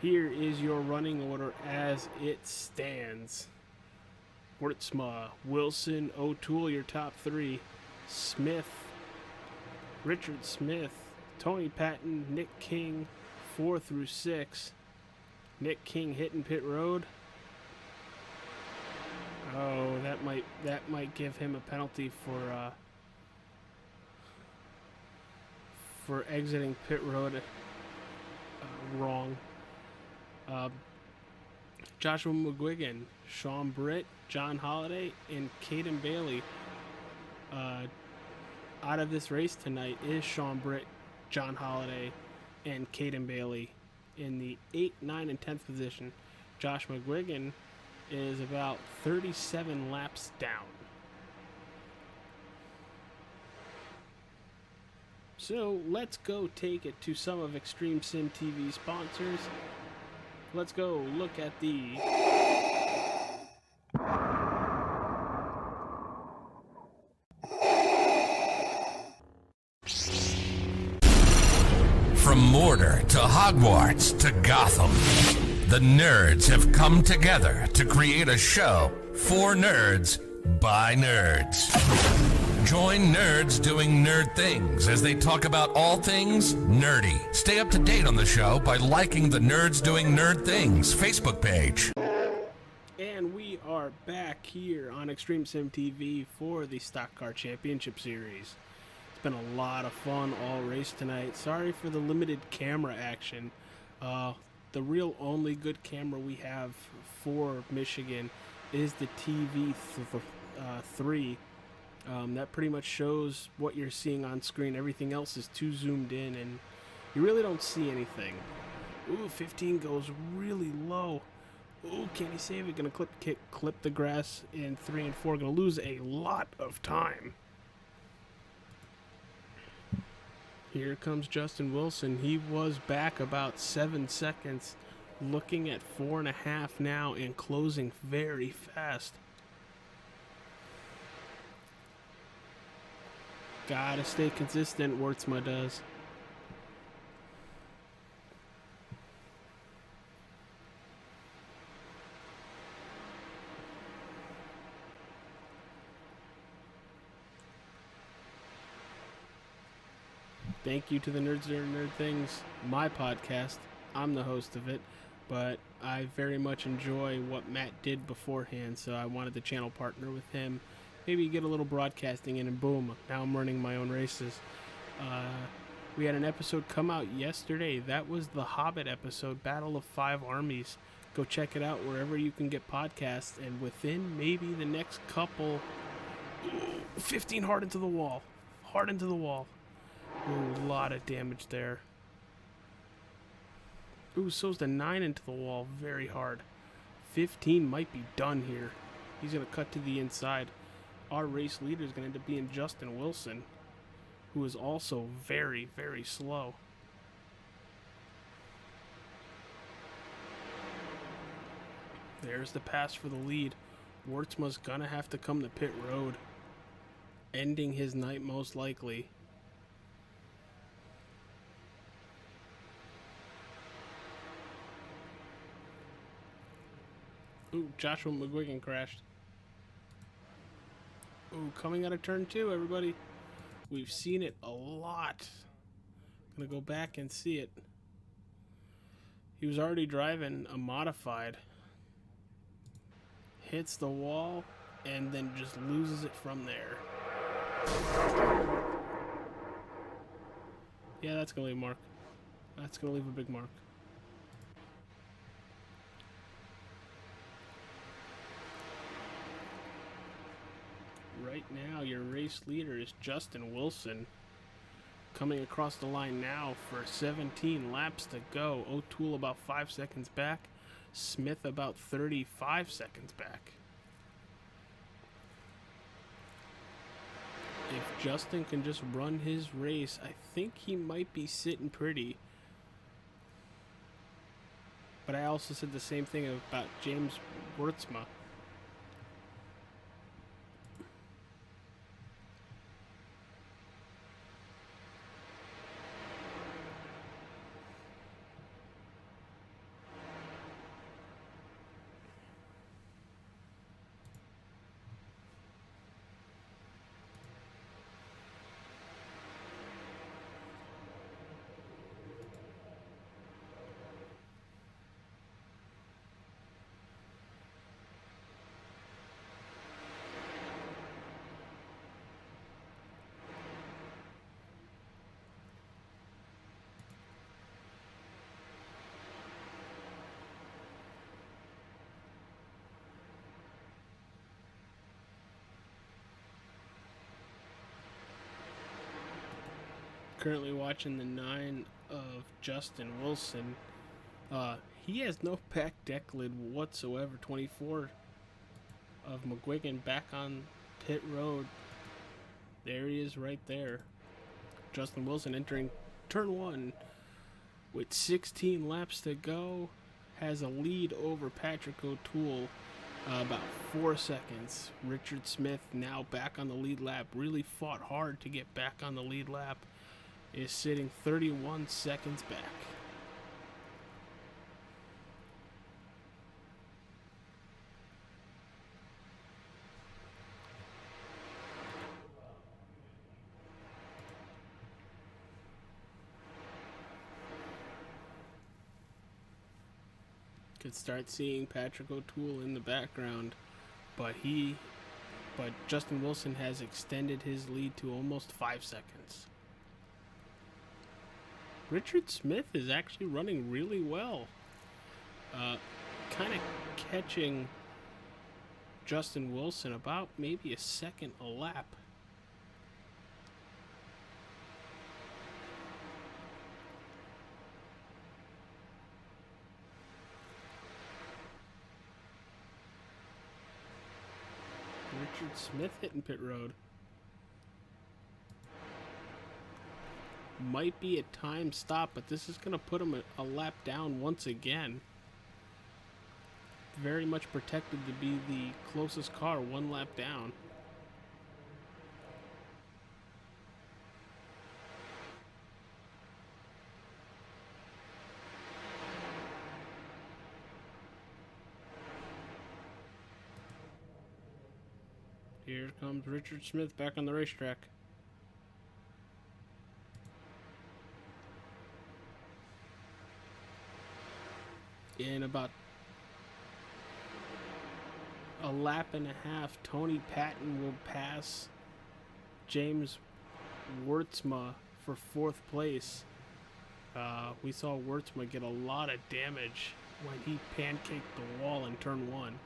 Here is your running order as it stands. Wurtsma, Wilson, O'Toole, your top 3. Smith, Richard Smith, Tony Patton, Nick King, 4 through 6. Nick King hitting pit road. Oh, that might give him a penalty for exiting pit road wrong. Joshua McGuigan, Sean Britt, John Holliday, and Caden Bailey. Out of this race tonight is Sean Britt, John Holliday, and Caden Bailey in the 8th, 9th, and 10th position. Josh McGuigan is about 37 laps down. So let's go take it to some of Extreme Sim TV sponsors. Let's go look at the From Mordor to Hogwarts to Gotham, the nerds have come together to create a show for nerds by nerds. Join nerds doing nerd things as they talk about all things nerdy. Stay up to date on the show by liking the Nerds Doing Nerd Things Facebook page. And we are back here on extremesimtv for the Stock Car Championship Series. It's been a lot of fun all race tonight. Sorry for the limited camera action. The real only good camera we have for Michigan is the TV3. That pretty much shows what you're seeing on screen. Everything else is too zoomed in and you really don't see anything. Ooh, 15 goes really low. Ooh, can he save it? Gonna clip the grass in 3 and 4. Gonna lose a lot of time. Here comes Justin Wilson. He was back about 7 seconds. Looking at 4.5 now and closing very fast. Gotta stay consistent, Wurtzma does. Thank you to the Nerds Doing Nerd Things, my podcast. I'm the host of it, but I very much enjoy what Matt did beforehand, so I wanted to channel partner with him. Maybe get a little broadcasting in, and boom, now I'm running my own races. We had an episode come out yesterday. That was the Hobbit episode, Battle of 5 Armies. Go check it out wherever you can get podcasts, and within maybe the next couple... 15 hard into the wall. Hard into the wall. Ooh, a lot of damage there. Ooh, so's the 9 into the wall. Very hard. 15 might be done here. He's going to cut to the inside. Our race leader is going to end up being Justin Wilson, who is also very, very slow. There's the pass for the lead. Wurtzma's going to have to come to pit road, ending his night most likely. Ooh, Joshua McGuigan crashed. Ooh, coming out of turn 2, everybody. We've seen it a lot. Gonna go back and see it. He was already driving a modified. Hits the wall and then just loses it from there. Yeah, that's gonna leave a mark. That's gonna leave a big mark. Right now, your race leader is Justin Wilson. Coming across the line now for 17 laps to go. O'Toole about 5 seconds back. Smith about 35 seconds back. If Justin can just run his race, I think he might be sitting pretty. But I also said the same thing about James Wurtzma. Currently watching the 9 of Justin Wilson. He has no back deck lid whatsoever. 24 of McGuigan back on pit road. There he is right there. Justin Wilson entering turn 1 with 16 laps to go. Has a lead over Patrick O'Toole. About 4 seconds. Richard Smith now back on the lead lap. Really fought hard to get back on the lead lap. Is sitting 31 seconds back. Could start seeing Patrick O'Toole in the background, but Justin Wilson has extended his lead to almost 5 seconds. Richard Smith is actually running really well. Kind of catching Justin Wilson about maybe a second a lap. Richard Smith hitting pit road. Might be a time stop, but this is going to put him a lap down once again. Very much protected to be the closest car, 1 lap down. Here comes Richard Smith back on the racetrack. In about a lap and a half, Tony Patton will pass James Wurtsma for 4th place. We saw Wurtsma get a lot of damage when he pancaked the wall in turn 1.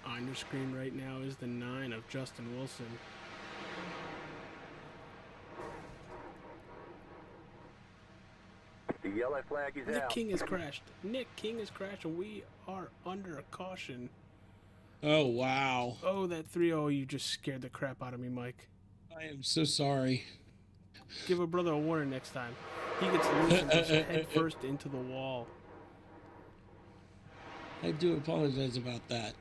On your screen right now is the 9 of Justin Wilson. The yellow flag is Nick out. King has crashed. Nick King has crashed, and we are under a caution. Oh, wow. Oh, that 3-0, you just scared the crap out of me, Mike. I am so sorry. Give a brother a warning next time. He gets loose and just head first into the wall. I do apologize about that.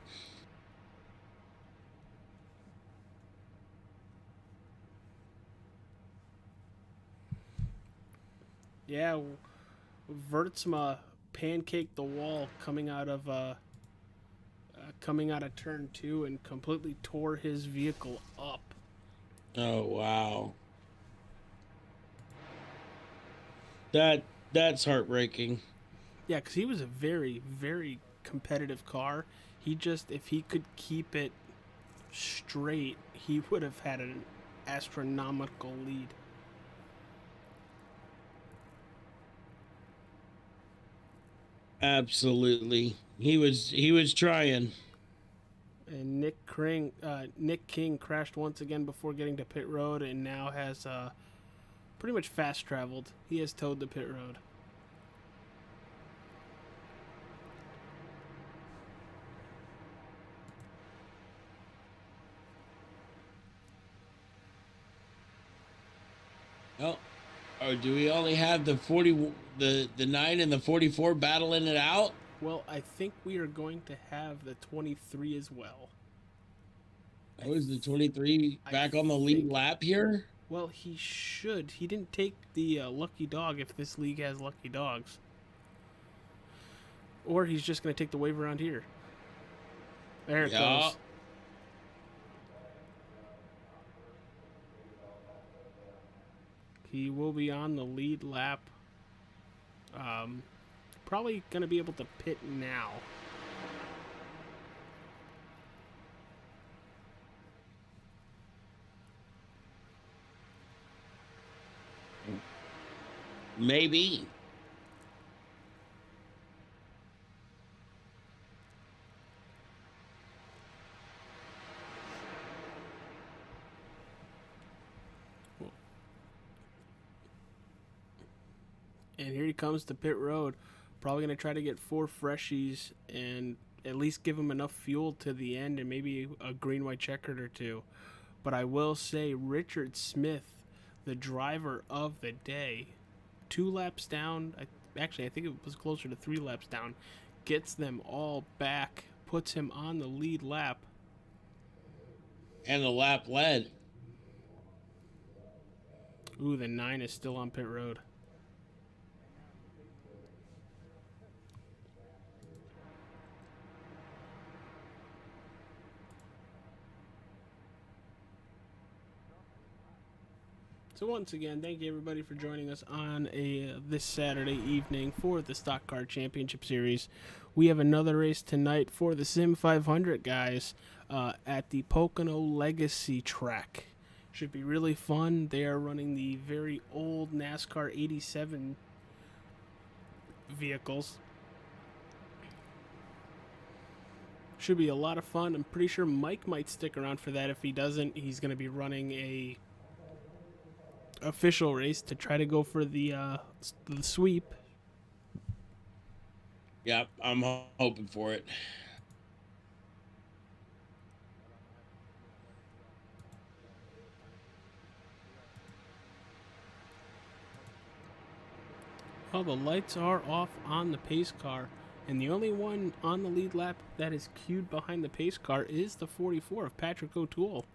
Yeah, Wurtsma pancaked the wall coming out of turn 2 and completely tore his vehicle up. Oh, wow. That's heartbreaking. Yeah, because he was a very, very competitive car. He just, if he could keep it straight, he would have had an astronomical lead. Absolutely. He was trying. And Nick King crashed once again before getting to pit road, and now has pretty much fast traveled. He has towed the pit road. Oh, or do we only have the 9 and the 44 battling it out? Well, I think we are going to have the 23 as well. Oh, is the 23 back on the lead lap here? Well, he should. He didn't take the lucky dog if this league has lucky dogs. Or he's just going to take the wave around here. There it goes. He will be on the lead lap. Probably going to be able to pit now. Maybe. And here he comes to pit road. Probably going to try to get 4 freshies and at least give him enough fuel to the end and maybe a green-white checkered or 2. But I will say Richard Smith, the driver of the day, 2 laps down. I think it was closer to 3 laps down. Gets them all back. Puts him on the lead lap. And the lap led. Ooh, the 9 is still on pit road. So once again, thank you everybody for joining us on this Saturday evening for the Stock Car Championship Series. We have another race tonight for the Sim 500 guys at the Pocono Legacy track. Should be really fun. They are running the very old NASCAR 87 vehicles. Should be a lot of fun. I'm pretty sure Mike might stick around for that. If he doesn't, he's going to be running a official race to try to go for the sweep. Yep, I'm hoping for it. Well, the lights are off on the pace car, and the only one on the lead lap that is queued behind the pace car is the 44 of Patrick O'Toole.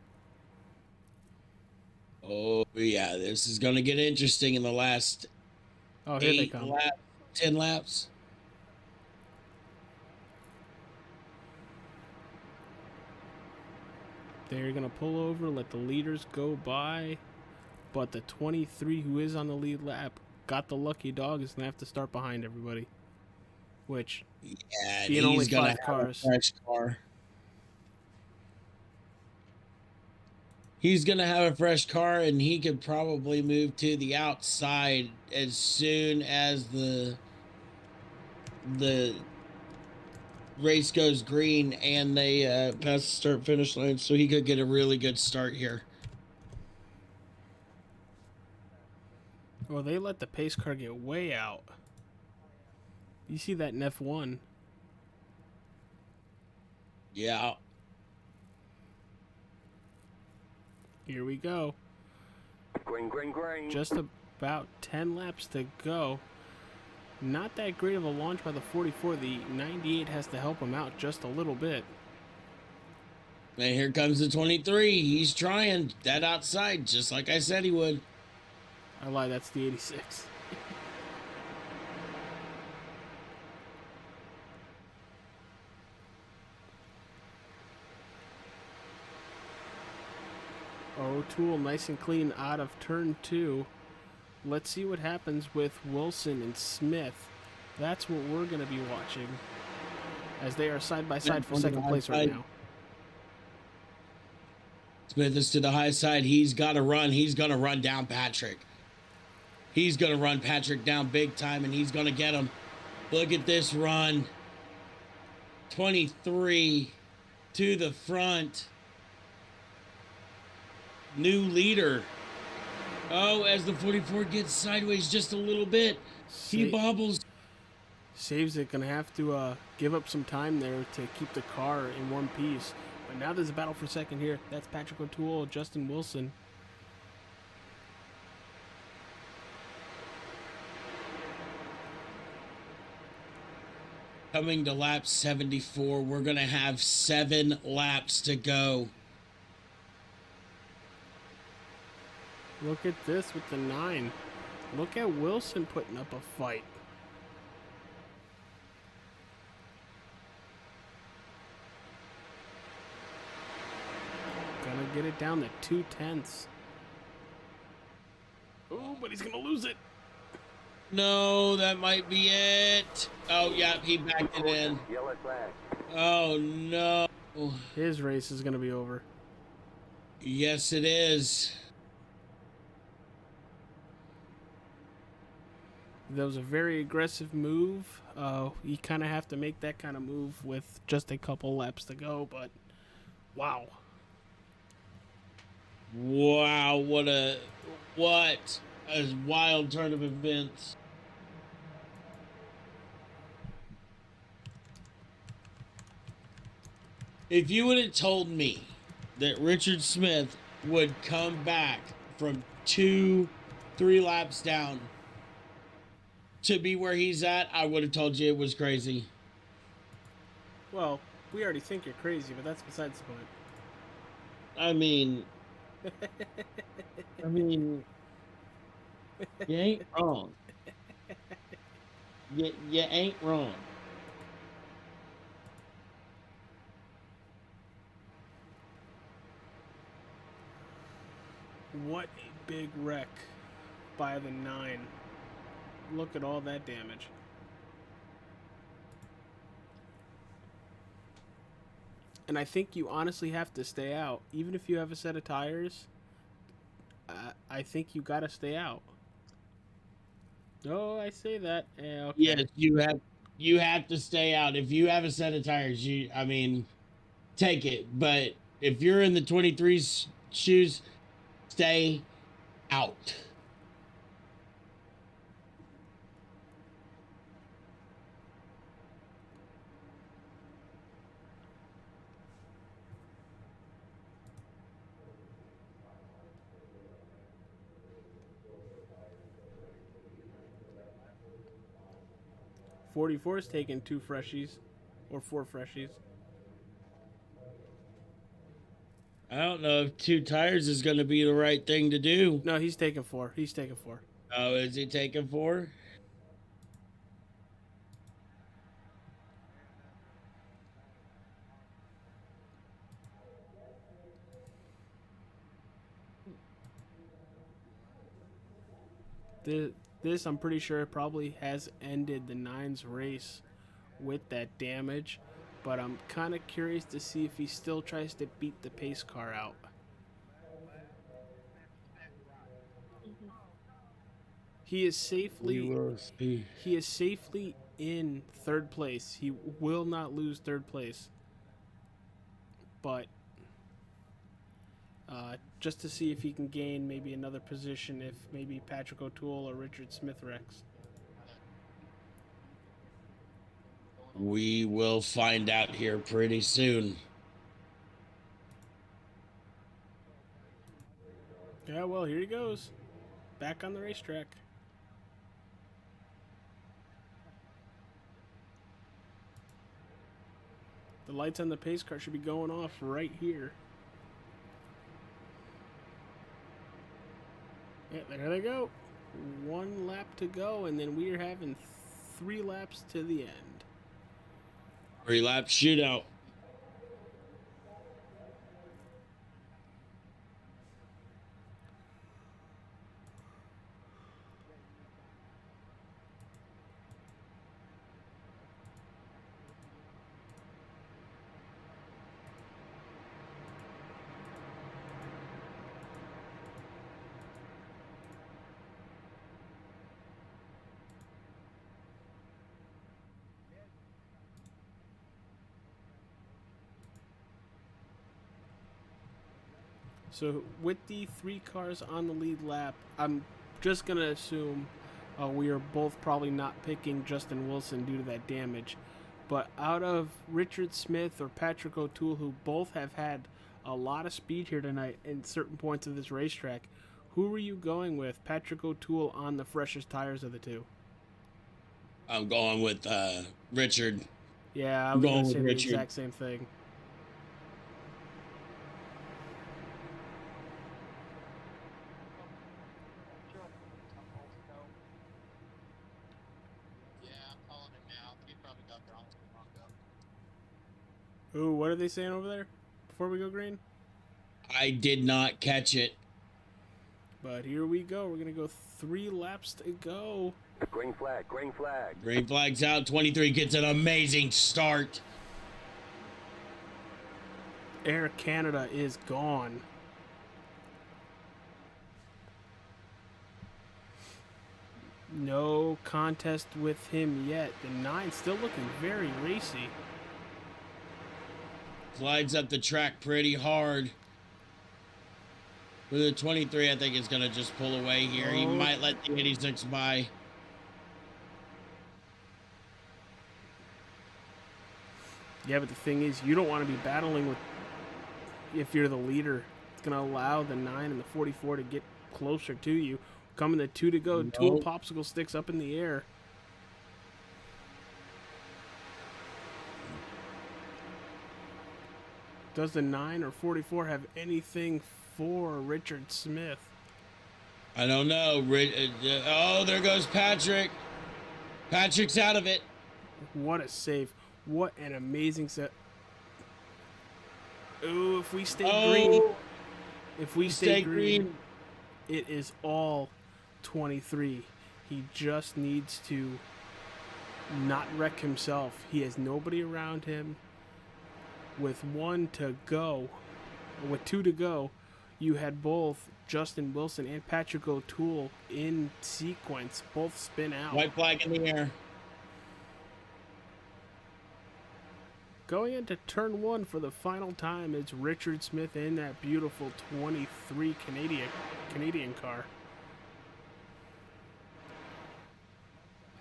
Oh, yeah, this is going to get interesting in the last Oh, here they come. 10 laps. They're going to pull over, let the leaders go by, but the 23 who is on the lead lap got the lucky dog is going to have to start behind everybody, which, yeah, being only 5 cars. Fresh car. He's going to have a fresh car, and he could probably move to the outside as soon as the race goes green and they pass the start-finish line, so he could get a really good start here. Well, they let the pace car get way out. You see that in F1. Yeah. Here we go. Green, green, green. Just about 10 laps to go. Not that great of a launch by the 44. The 98 has to help him out just a little bit. And here comes the 23. He's trying that outside, just like I said he would. I lied, that's the 86. O'Toole nice and clean out of turn 2. Let's see what happens with Wilson and Smith. That's what we're going to be watching, as they are side by side for second place right now. Smith is to the high side. He's got to run. He's going to run down Patrick. He's going to run Patrick down big time, and he's going to get him. Look at this run. 23 to the front. New leader. Oh, as the 44 gets sideways just a little bit, he bobbles. Saves it, gonna have to give up some time there to keep the car in one piece. But now there's a battle for second here. That's Patrick O'Toole, Justin Wilson. Coming to lap 74, we're gonna have 7 laps to go. Look at this with the 9. Look at Wilson putting up a fight. Gonna get it down to 2/10. Oh, but he's gonna lose it. No, that might be it. Oh, yeah, he backed it in. Yellow flag. Oh, no. His race is gonna be over. Yes, it is. That was a very aggressive move. You kind of have to make that kind of move with just a couple laps to go, but wow. Wow, what a wild turn of events. If you would have told me that Richard Smith would come back from 2-3 laps down to be where he's at, I would have told you it was crazy. Well, we already think you're crazy, but that's besides the point. I mean, you ain't wrong. You ain't wrong. What a big wreck by the 9. Look at all that damage. And I think you honestly have to stay out. Even if you have a set of tires, I think you got to stay out. Oh, I say that. Okay. Yes, you have to stay out. If you have a set of tires, take it. But if you're in the 23's shoes, stay out. .44 is taking 2 freshies or 4 freshies. I don't know if 2 tires is going to be the right thing to do. No, he's taking 4. He's taking 4. Oh, is he taking 4? This, I'm pretty sure, probably has ended the 9's race with that damage. But I'm kind of curious to see if he still tries to beat the pace car out. He is safely in 3rd place. He will not lose 3rd place. But just to see if he can gain maybe another position if maybe Patrick O'Toole or Richard Smith wrecks. We will find out here pretty soon. Yeah, well, here he goes. Back on the racetrack. The lights on the pace car should be going off right here. Yeah, there they go. 1 lap to go, and then we are having 3 laps to the end. 3-lap shootout. So with the 3 cars on the lead lap, I'm just going to assume we are both probably not picking Justin Wilson due to that damage. But out of Richard Smith or Patrick O'Toole, who both have had a lot of speed here tonight in certain points of this racetrack, who were you going with? Patrick O'Toole on the freshest tires of the 2? I'm going with Richard. Yeah, I was going to say the exact same thing. Ooh, what are they saying over there before we go green? I did not catch it. But here we go. We're going to go 3 laps to go. Green flag, green flag. Green flag's out. 23 gets an amazing start. Air Canada is gone. No contest with him yet. The 9 still looking very racy. Slides up the track pretty hard. For the 23, I think is going to just pull away here. He might let the 86 by. Yeah, but the thing is, you don't want to be battling with, if you're the leader. It's going to allow the 9 and the 44 to get closer to you. Coming to 2 to go. Nope. 2 popsicle sticks up in the air. Does the 9 or 44 have anything for Richard Smith? I don't know. Oh, there goes Patrick. Patrick's out of it. What a save. What an amazing set. Ooh, if we stay green. If we stay green. It is all 23. He just needs to not wreck himself. He has nobody around him. With two to go, you had both Justin Wilson and Patrick O'Toole in sequence, both spin out. White flag in the air. Going into turn one for the final time, it's Richard Smith in that beautiful 23 Canadian car.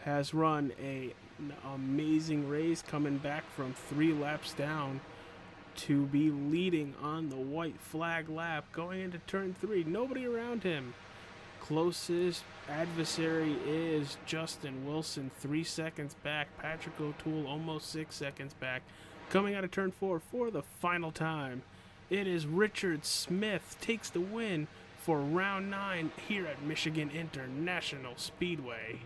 Has run an amazing race, coming back from 3 laps down to be leading on the white flag lap. Going into turn 3, nobody around him. Closest adversary is Justin Wilson, 3 seconds back. Patrick O'Toole almost 6 seconds back. Coming out of turn 4 for the final time, it is Richard Smith takes the win for round 9 here at Michigan International Speedway.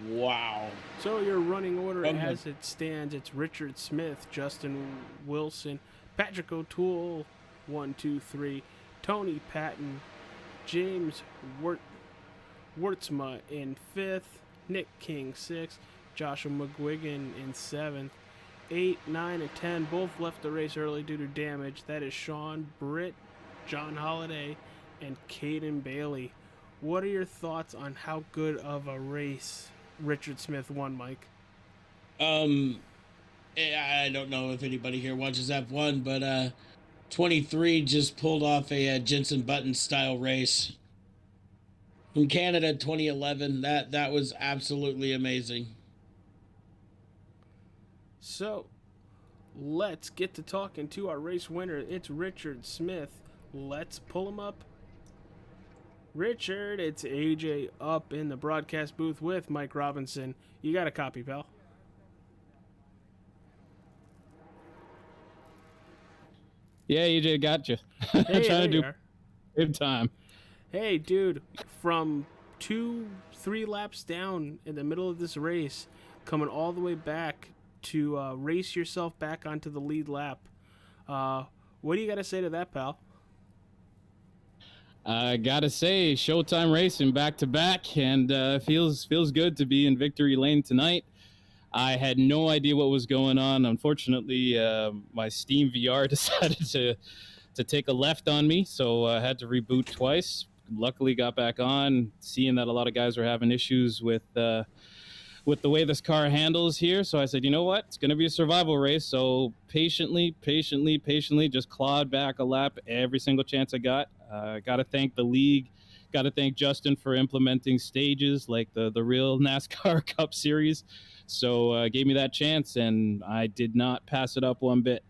Wow. So your running order as it stands, it's Richard Smith, Justin Wilson, Patrick O'Toole, 1, 2, 3, Tony Patton, James Wurtzma in 5th, Nick King 6th, Joshua McGuigan in 7th, 8, 9, and 10 both left the race early due to damage. That is Sean Britt, John Holiday, and Caden Bailey. What are your thoughts on how good of a race Richard Smith won, Mike? I don't know if anybody here watches F1, but 23 just pulled off a Jensen Button style race from Canada 2011. That was absolutely amazing. So let's get to talking to our race winner. It's Richard Smith. Let's pull him up. Richard, it's AJ up in the broadcast booth with Mike Robinson. You got a copy, pal? Yeah, AJ, gotcha. Hey, trying to do are. good time. Hey, dude, from 2-3 laps down in the middle of this race, coming all the way back to race yourself back onto the lead lap. What do you got to say to that, pal? I gotta say, Showtime racing back to back, and feels good to be in victory lane tonight. I had no idea what was going on. Unfortunately, my Steam VR decided to take a left on me, so I had to reboot twice. Luckily, got back on, seeing that a lot of guys were having issues with the way this car handles here. So I said, you know what? It's going to be a survival race. So patiently, just clawed back a lap every single chance I got. Got to thank the league. Got to thank Justin for implementing stages like the real NASCAR Cup Series. So gave me that chance, and I did not pass it up one bit.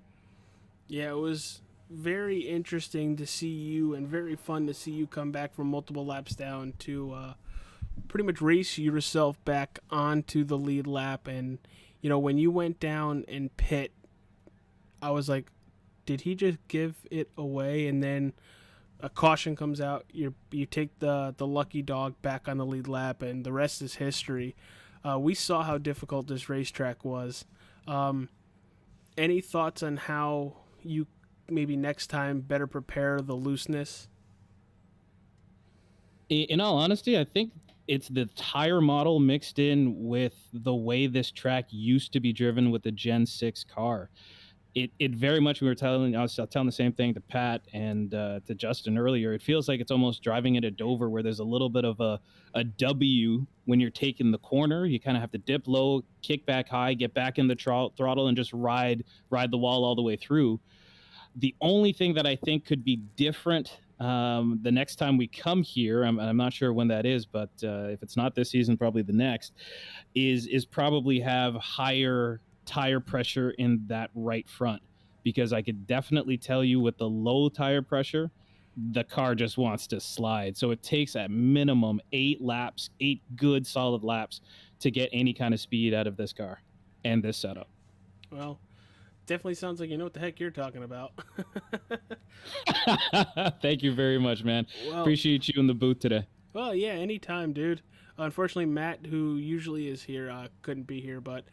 Yeah, it was very interesting to see you and very fun to see you come back from multiple laps down to pretty much race yourself back onto the lead lap. And, you know, when you went down in pit, I was like, did he just give it away? And then a caution comes out. You take the lucky dog back on the lead lap, and the rest is history. We saw how difficult this racetrack was. Any thoughts on how you maybe next time better prepare the looseness? In all honesty, I think it's the tire model mixed in with the way this track used to be driven with the Gen 6 car. It very much, I was telling the same thing to Pat and to Justin earlier. It feels like it's almost driving into Dover, where there's a little bit of a W when you're taking the corner. You kind of have to dip low, kick back high, get back in the throttle, and just ride the wall all the way through. The only thing that I think could be different the next time we come here, I'm not sure when that is, but if it's not this season, probably the next, is probably have higher tire pressure in that right front, because I could definitely tell you with the low tire pressure, the car just wants to slide. So it takes at minimum 8 good solid laps to get any kind of speed out of this car and this setup. Well, definitely sounds like you know what the heck you're talking about. Thank you very much, man. Well, appreciate you in the booth today. Well, yeah, anytime, dude. Unfortunately, Matt, who usually is here, couldn't be here. But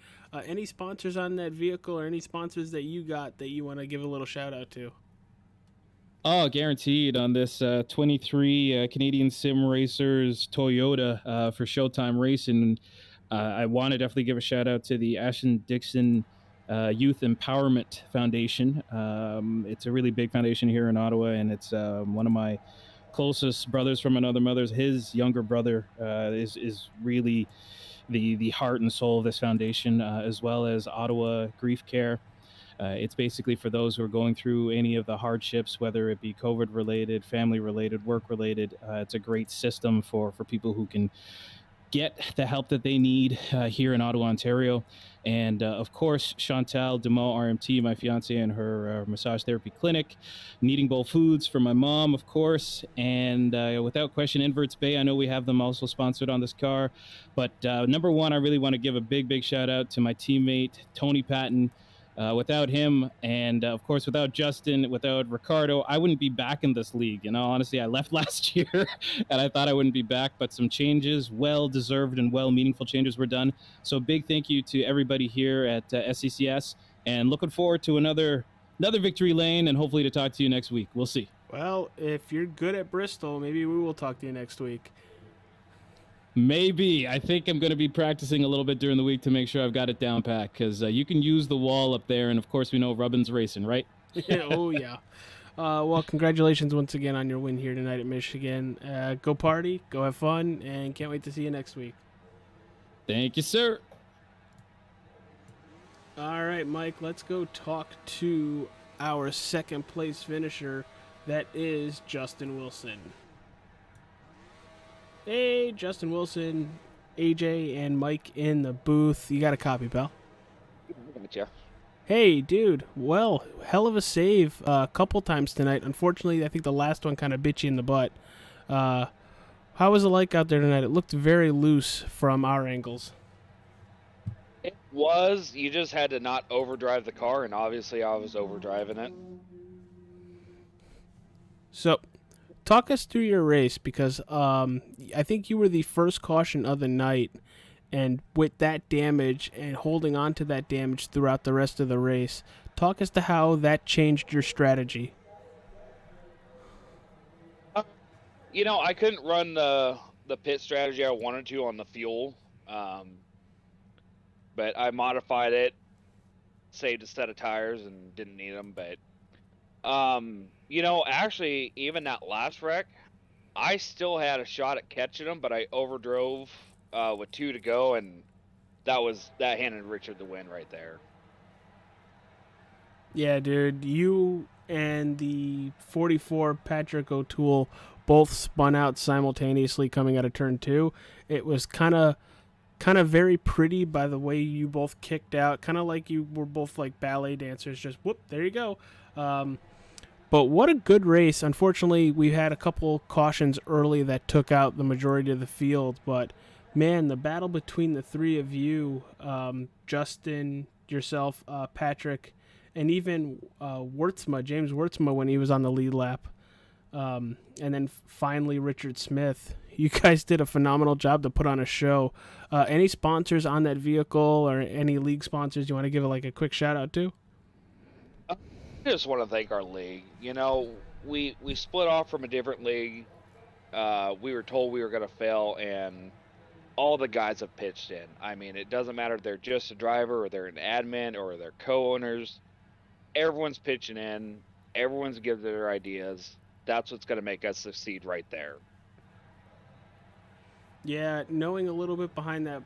any sponsors on that vehicle or any sponsors that you got that you want to give a little shout out to? Oh, guaranteed on this 23 Canadian Sim Racers Toyota for Showtime Racing. I want to definitely give a shout out to the Ashton Dixon Youth Empowerment Foundation. It's a really big foundation here in Ottawa, and it's one of my closest brothers from another mother. His younger brother is really the heart and soul of this foundation, as well as Ottawa Grief Care. It's basically for those who are going through any of the hardships, whether it be COVID related, family related, work related. It's a great system for people who can get the help that they need here in Ottawa, Ontario. And of course, Chantal Dumont, RMT, my fiance, and her massage therapy clinic. Kneading Bowl Foods for my mom, of course. And without question, Inverts Bay, I know we have them also sponsored on this car. But number one, I really want to give a big shout out to my teammate, Tony Patton. Without him, and of course, without Justin, without Ricardo, I wouldn't be back in this league. You know, honestly, I left last year, and I thought I wouldn't be back. But some changes, well-deserved and well-meaningful changes were done. So big thank you to everybody here at SCCS, and looking forward to another victory lane, and hopefully to talk to you next week. We'll see. Well, if you're good at Bristol, maybe we will talk to you next week. Maybe. I think I'm going to be practicing a little bit during the week to make sure I've got it down pat, because you can use the wall up there, and of course we know Rubbin's racing, right? Oh, yeah. Well, congratulations once again on your win here tonight at Michigan. Go party, go have fun, and can't wait to see you next week. Thank you, sir. All right, Mike, let's go talk to our second place finisher. That is Justin Wilson. Hey, Justin Wilson, AJ, and Mike in the booth. You got a copy, pal? Gotcha. Hey, dude. Well, hell of a save a couple times tonight. Unfortunately, I think the last one kind of bit you in the butt. How was it like out there tonight? It looked very loose from our angles. It was. You just had to not overdrive the car, and obviously I was overdriving it. So, talk us through your race, because I think you were the first caution of the night, and with that damage and holding on to that damage throughout the rest of the race, talk as to how that changed your strategy. You know, I couldn't run the pit strategy I wanted to on the fuel, but I modified it, saved a set of tires, and didn't need them. But you know, actually, even that last wreck, I still had a shot at catching them, but I overdrove with 2 to go, and that handed Richard the win right there. Yeah, dude, you and the 44 Patrick O'Toole both spun out simultaneously coming out of turn 2. It was kind of very pretty by the way you both kicked out, kind of like you were both like ballet dancers, just whoop, there you go. But what a good race. Unfortunately, we had a couple cautions early that took out the majority of the field, but man, the battle between the three of you, Justin, yourself, Patrick, and even James Wurtzma when he was on the lead lap, and then finally Richard Smith. You guys did a phenomenal job to put on a show. Any sponsors on that vehicle or any league sponsors you want to give a quick shout out to? I just want to thank our league. You know, we split off from a different league. We were told we were going to fail, and all the guys have pitched in. I mean, it doesn't matter if they're just a driver or they're an admin or they're co-owners. Everyone's pitching in. Everyone's giving their ideas. That's what's going to make us succeed right there. Yeah, knowing a little bit behind that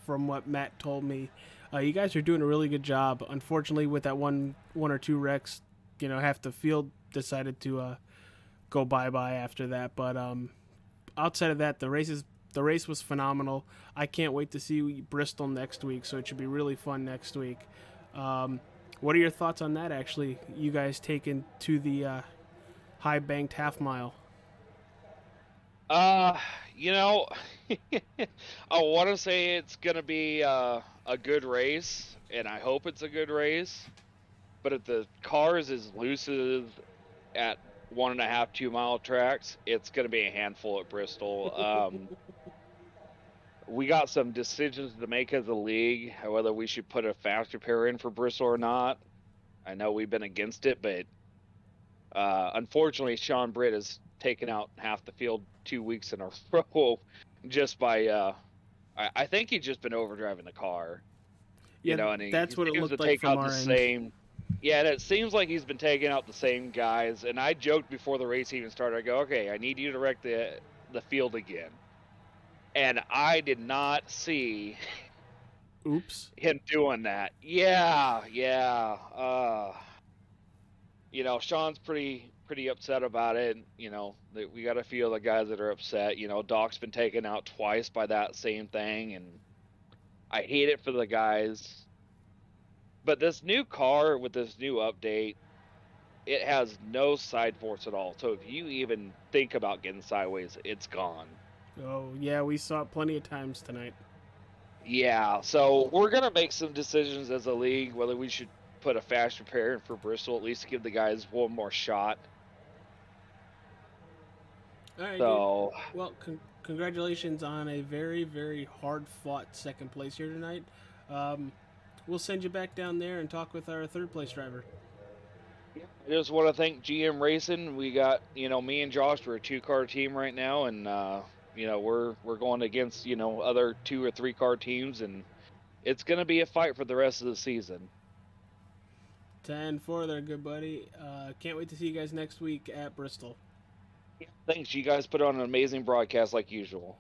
from what Matt told me, you guys are doing a really good job. Unfortunately, with that one or two wrecks, half the field decided to go bye-bye after that. But outside of that, the race was phenomenal. I can't wait to see Bristol next week, so it should be really fun next week. What are your thoughts on that, actually, you guys taking to the high-banked half mile? You know, I want to say it's going to be a good race, and I hope it's a good race. But if the car is as loose as at 1.5, 2 mile tracks, it's going to be a handful at Bristol. we got some decisions to make as a league, whether we should put a fast repair in for Bristol or not. I know we've been against it, but unfortunately, Sean Britt has taken out half the field 2 weeks in a row just by. I think he's just been overdriving the car, Yeah, and he that's what it seems to looked like take from out the our end. same. Yeah, and it seems like he's been taking out the same guys. And I joked before the race even started. I go, okay, I need you to wreck the field again. And I did not see Oops. him doing that. Yeah. Sean's pretty upset about it. That we got a few other guys that are upset. Doc's been taken out twice by that same thing, and I hate it for the guys. But this new car with this new update, it has no side force at all. So if you even think about getting sideways, it's gone. Oh, yeah, we saw it plenty of times tonight. Yeah, so we're going to make some decisions as a league, whether we should put a fast repair in for Bristol, at least to give the guys one more shot. All right, So, dude. Well, congratulations on a very, very hard-fought second place here tonight. We'll send you back down there and talk with our third place driver. I just want to thank GM Racing. We got, me and Josh, we're a 2-car team right now, and we're going against, other 2 or 3 car teams, and it's going to be a fight for the rest of the season. 10-4 there, good buddy. Can't wait to see you guys next week at Bristol. Thanks. You guys put on an amazing broadcast like usual.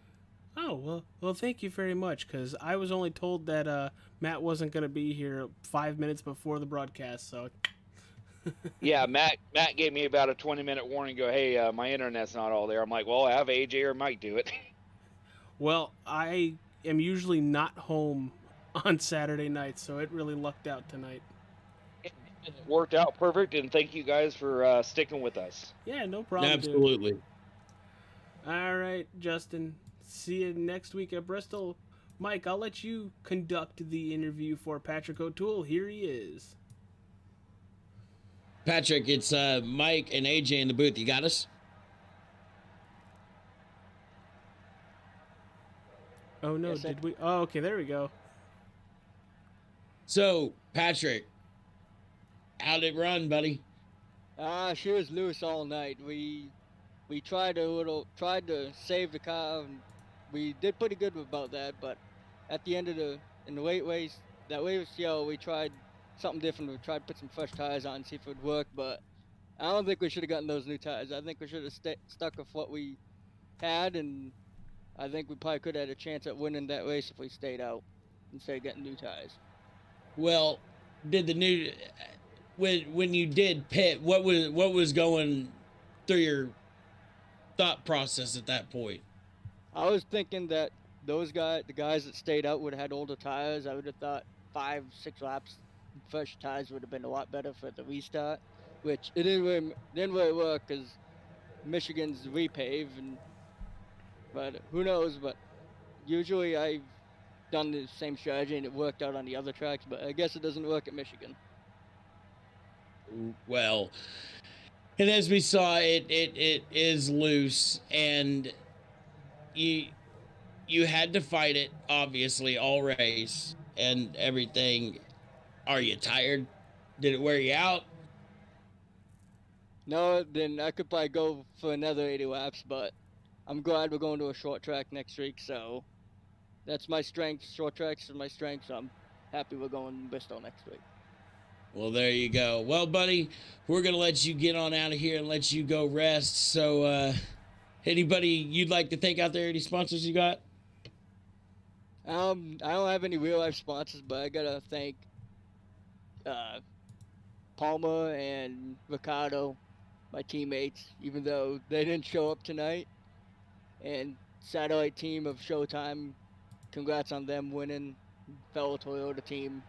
Oh, well, thank you very much, because I was only told that Matt wasn't going to be here 5 minutes before the broadcast, so... Yeah, Matt gave me about a 20-minute warning, go, hey, my internet's not all there. I'm like, well, I have AJ or Mike do it. Well, I am usually not home on Saturday night, so it really lucked out tonight. It worked out perfect, and thank you guys for sticking with us. Yeah, no problem, Absolutely. dude. All right, Justin. See you next week at Bristol. Mike, I'll let you conduct the interview for Patrick O'Toole. Here he is. Patrick, it's Mike and AJ in the booth. You got us? Oh, no, Yes, did we? Oh, okay, there we go. So, Patrick, how'd it run, buddy? She was loose all night. We tried to save the car. And we did pretty good about that, but at the end of in the late race, that race, we tried something different. We tried to put some fresh tires on and see if it would work, but I don't think we should have gotten those new tires. I think we should have stuck with what we had, and I think we probably could have had a chance at winning that race if we stayed out instead of getting new tires. Well, did the new when you did pit, what was going through your thought process at that point? I was thinking that the guys that stayed out would have had older tires. I would have thought 5-6 laps fresh tires would have been a lot better for the restart, which it didn't really work because Michigan's repave, but who knows? But usually I've done the same strategy and it worked out on the other tracks, but I guess it doesn't work at Michigan. Well, and as we saw, it is loose, and you had to fight it, obviously, all race and everything. Are you tired? Did it wear you out? No, then I could probably go for another 80 laps, but I'm glad we're going to a short track next week, so that's my strength. Short tracks are my strength, so I'm happy we're going to Bristol next week. Well, there you go. Well, buddy, we're going to let you get on out of here and let you go rest. So, anybody you'd like to thank out there, any sponsors you got? I don't have any real life sponsors, but I got to thank Palmer and Ricardo, my teammates, even though they didn't show up tonight. And satellite team of Showtime, congrats on them winning, fellow Toyota team.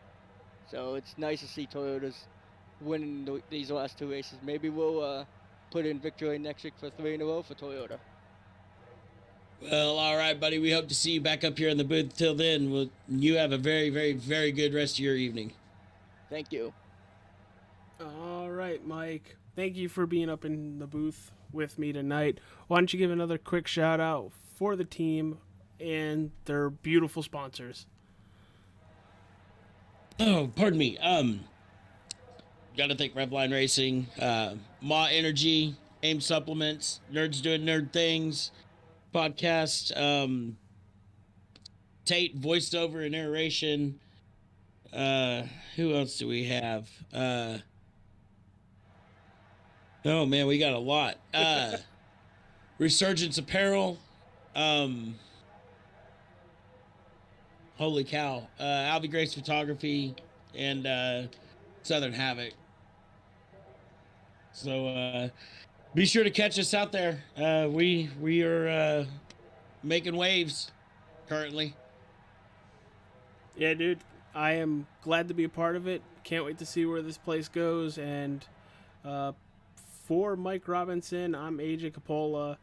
So it's nice to see Toyotas winning these last 2 races. Maybe we'll put in victory next week for 3 in a row for Toyota. Well, all right, buddy. We hope to see you back up here in the booth. Till then, you have a very, very, very good rest of your evening. Thank you. All right, Mike. Thank you for being up in the booth with me tonight. Why don't you give another quick shout out for the team and they're beautiful sponsors. Oh, pardon me. Got to thank Redline Racing, Ma Energy, AIM Supplements, Nerds Doing Nerd Things, podcast, Tate voiced over and narration. Who else do we have? Oh man, we got a lot. Resurgence Apparel. Holy cow. Albie Grace Photography and Southern Havoc. So be sure to catch us out there. We are making waves currently. Yeah, dude, I am glad to be a part of it. Can't wait to see where this place goes. And for Mike Robinson, I'm AJ Capola,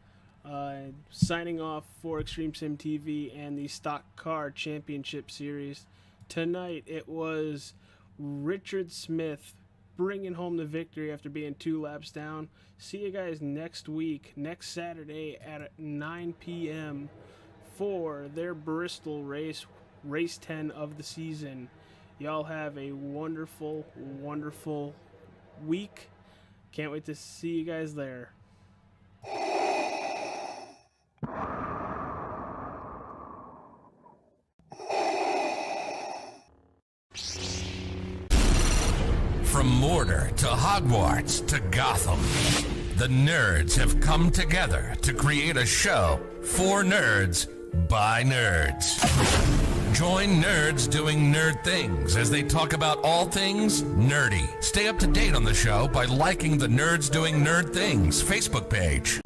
signing off for Extreme Sim TV and the Stock Car Championship Series. Tonight, it was Richard Smith bringing home the victory after being 2 laps down. See you guys next week, next Saturday at 9 p.m. for their Bristol race, race 10 of the season. Y'all have a wonderful, wonderful week. Can't wait to see you guys there. From Mordor to Hogwarts to Gotham, the nerds have come together to create a show for nerds by nerds. Join nerds doing nerd things as they talk about all things nerdy. Stay up to date on the show by liking the Nerds Doing Nerd Things Facebook page.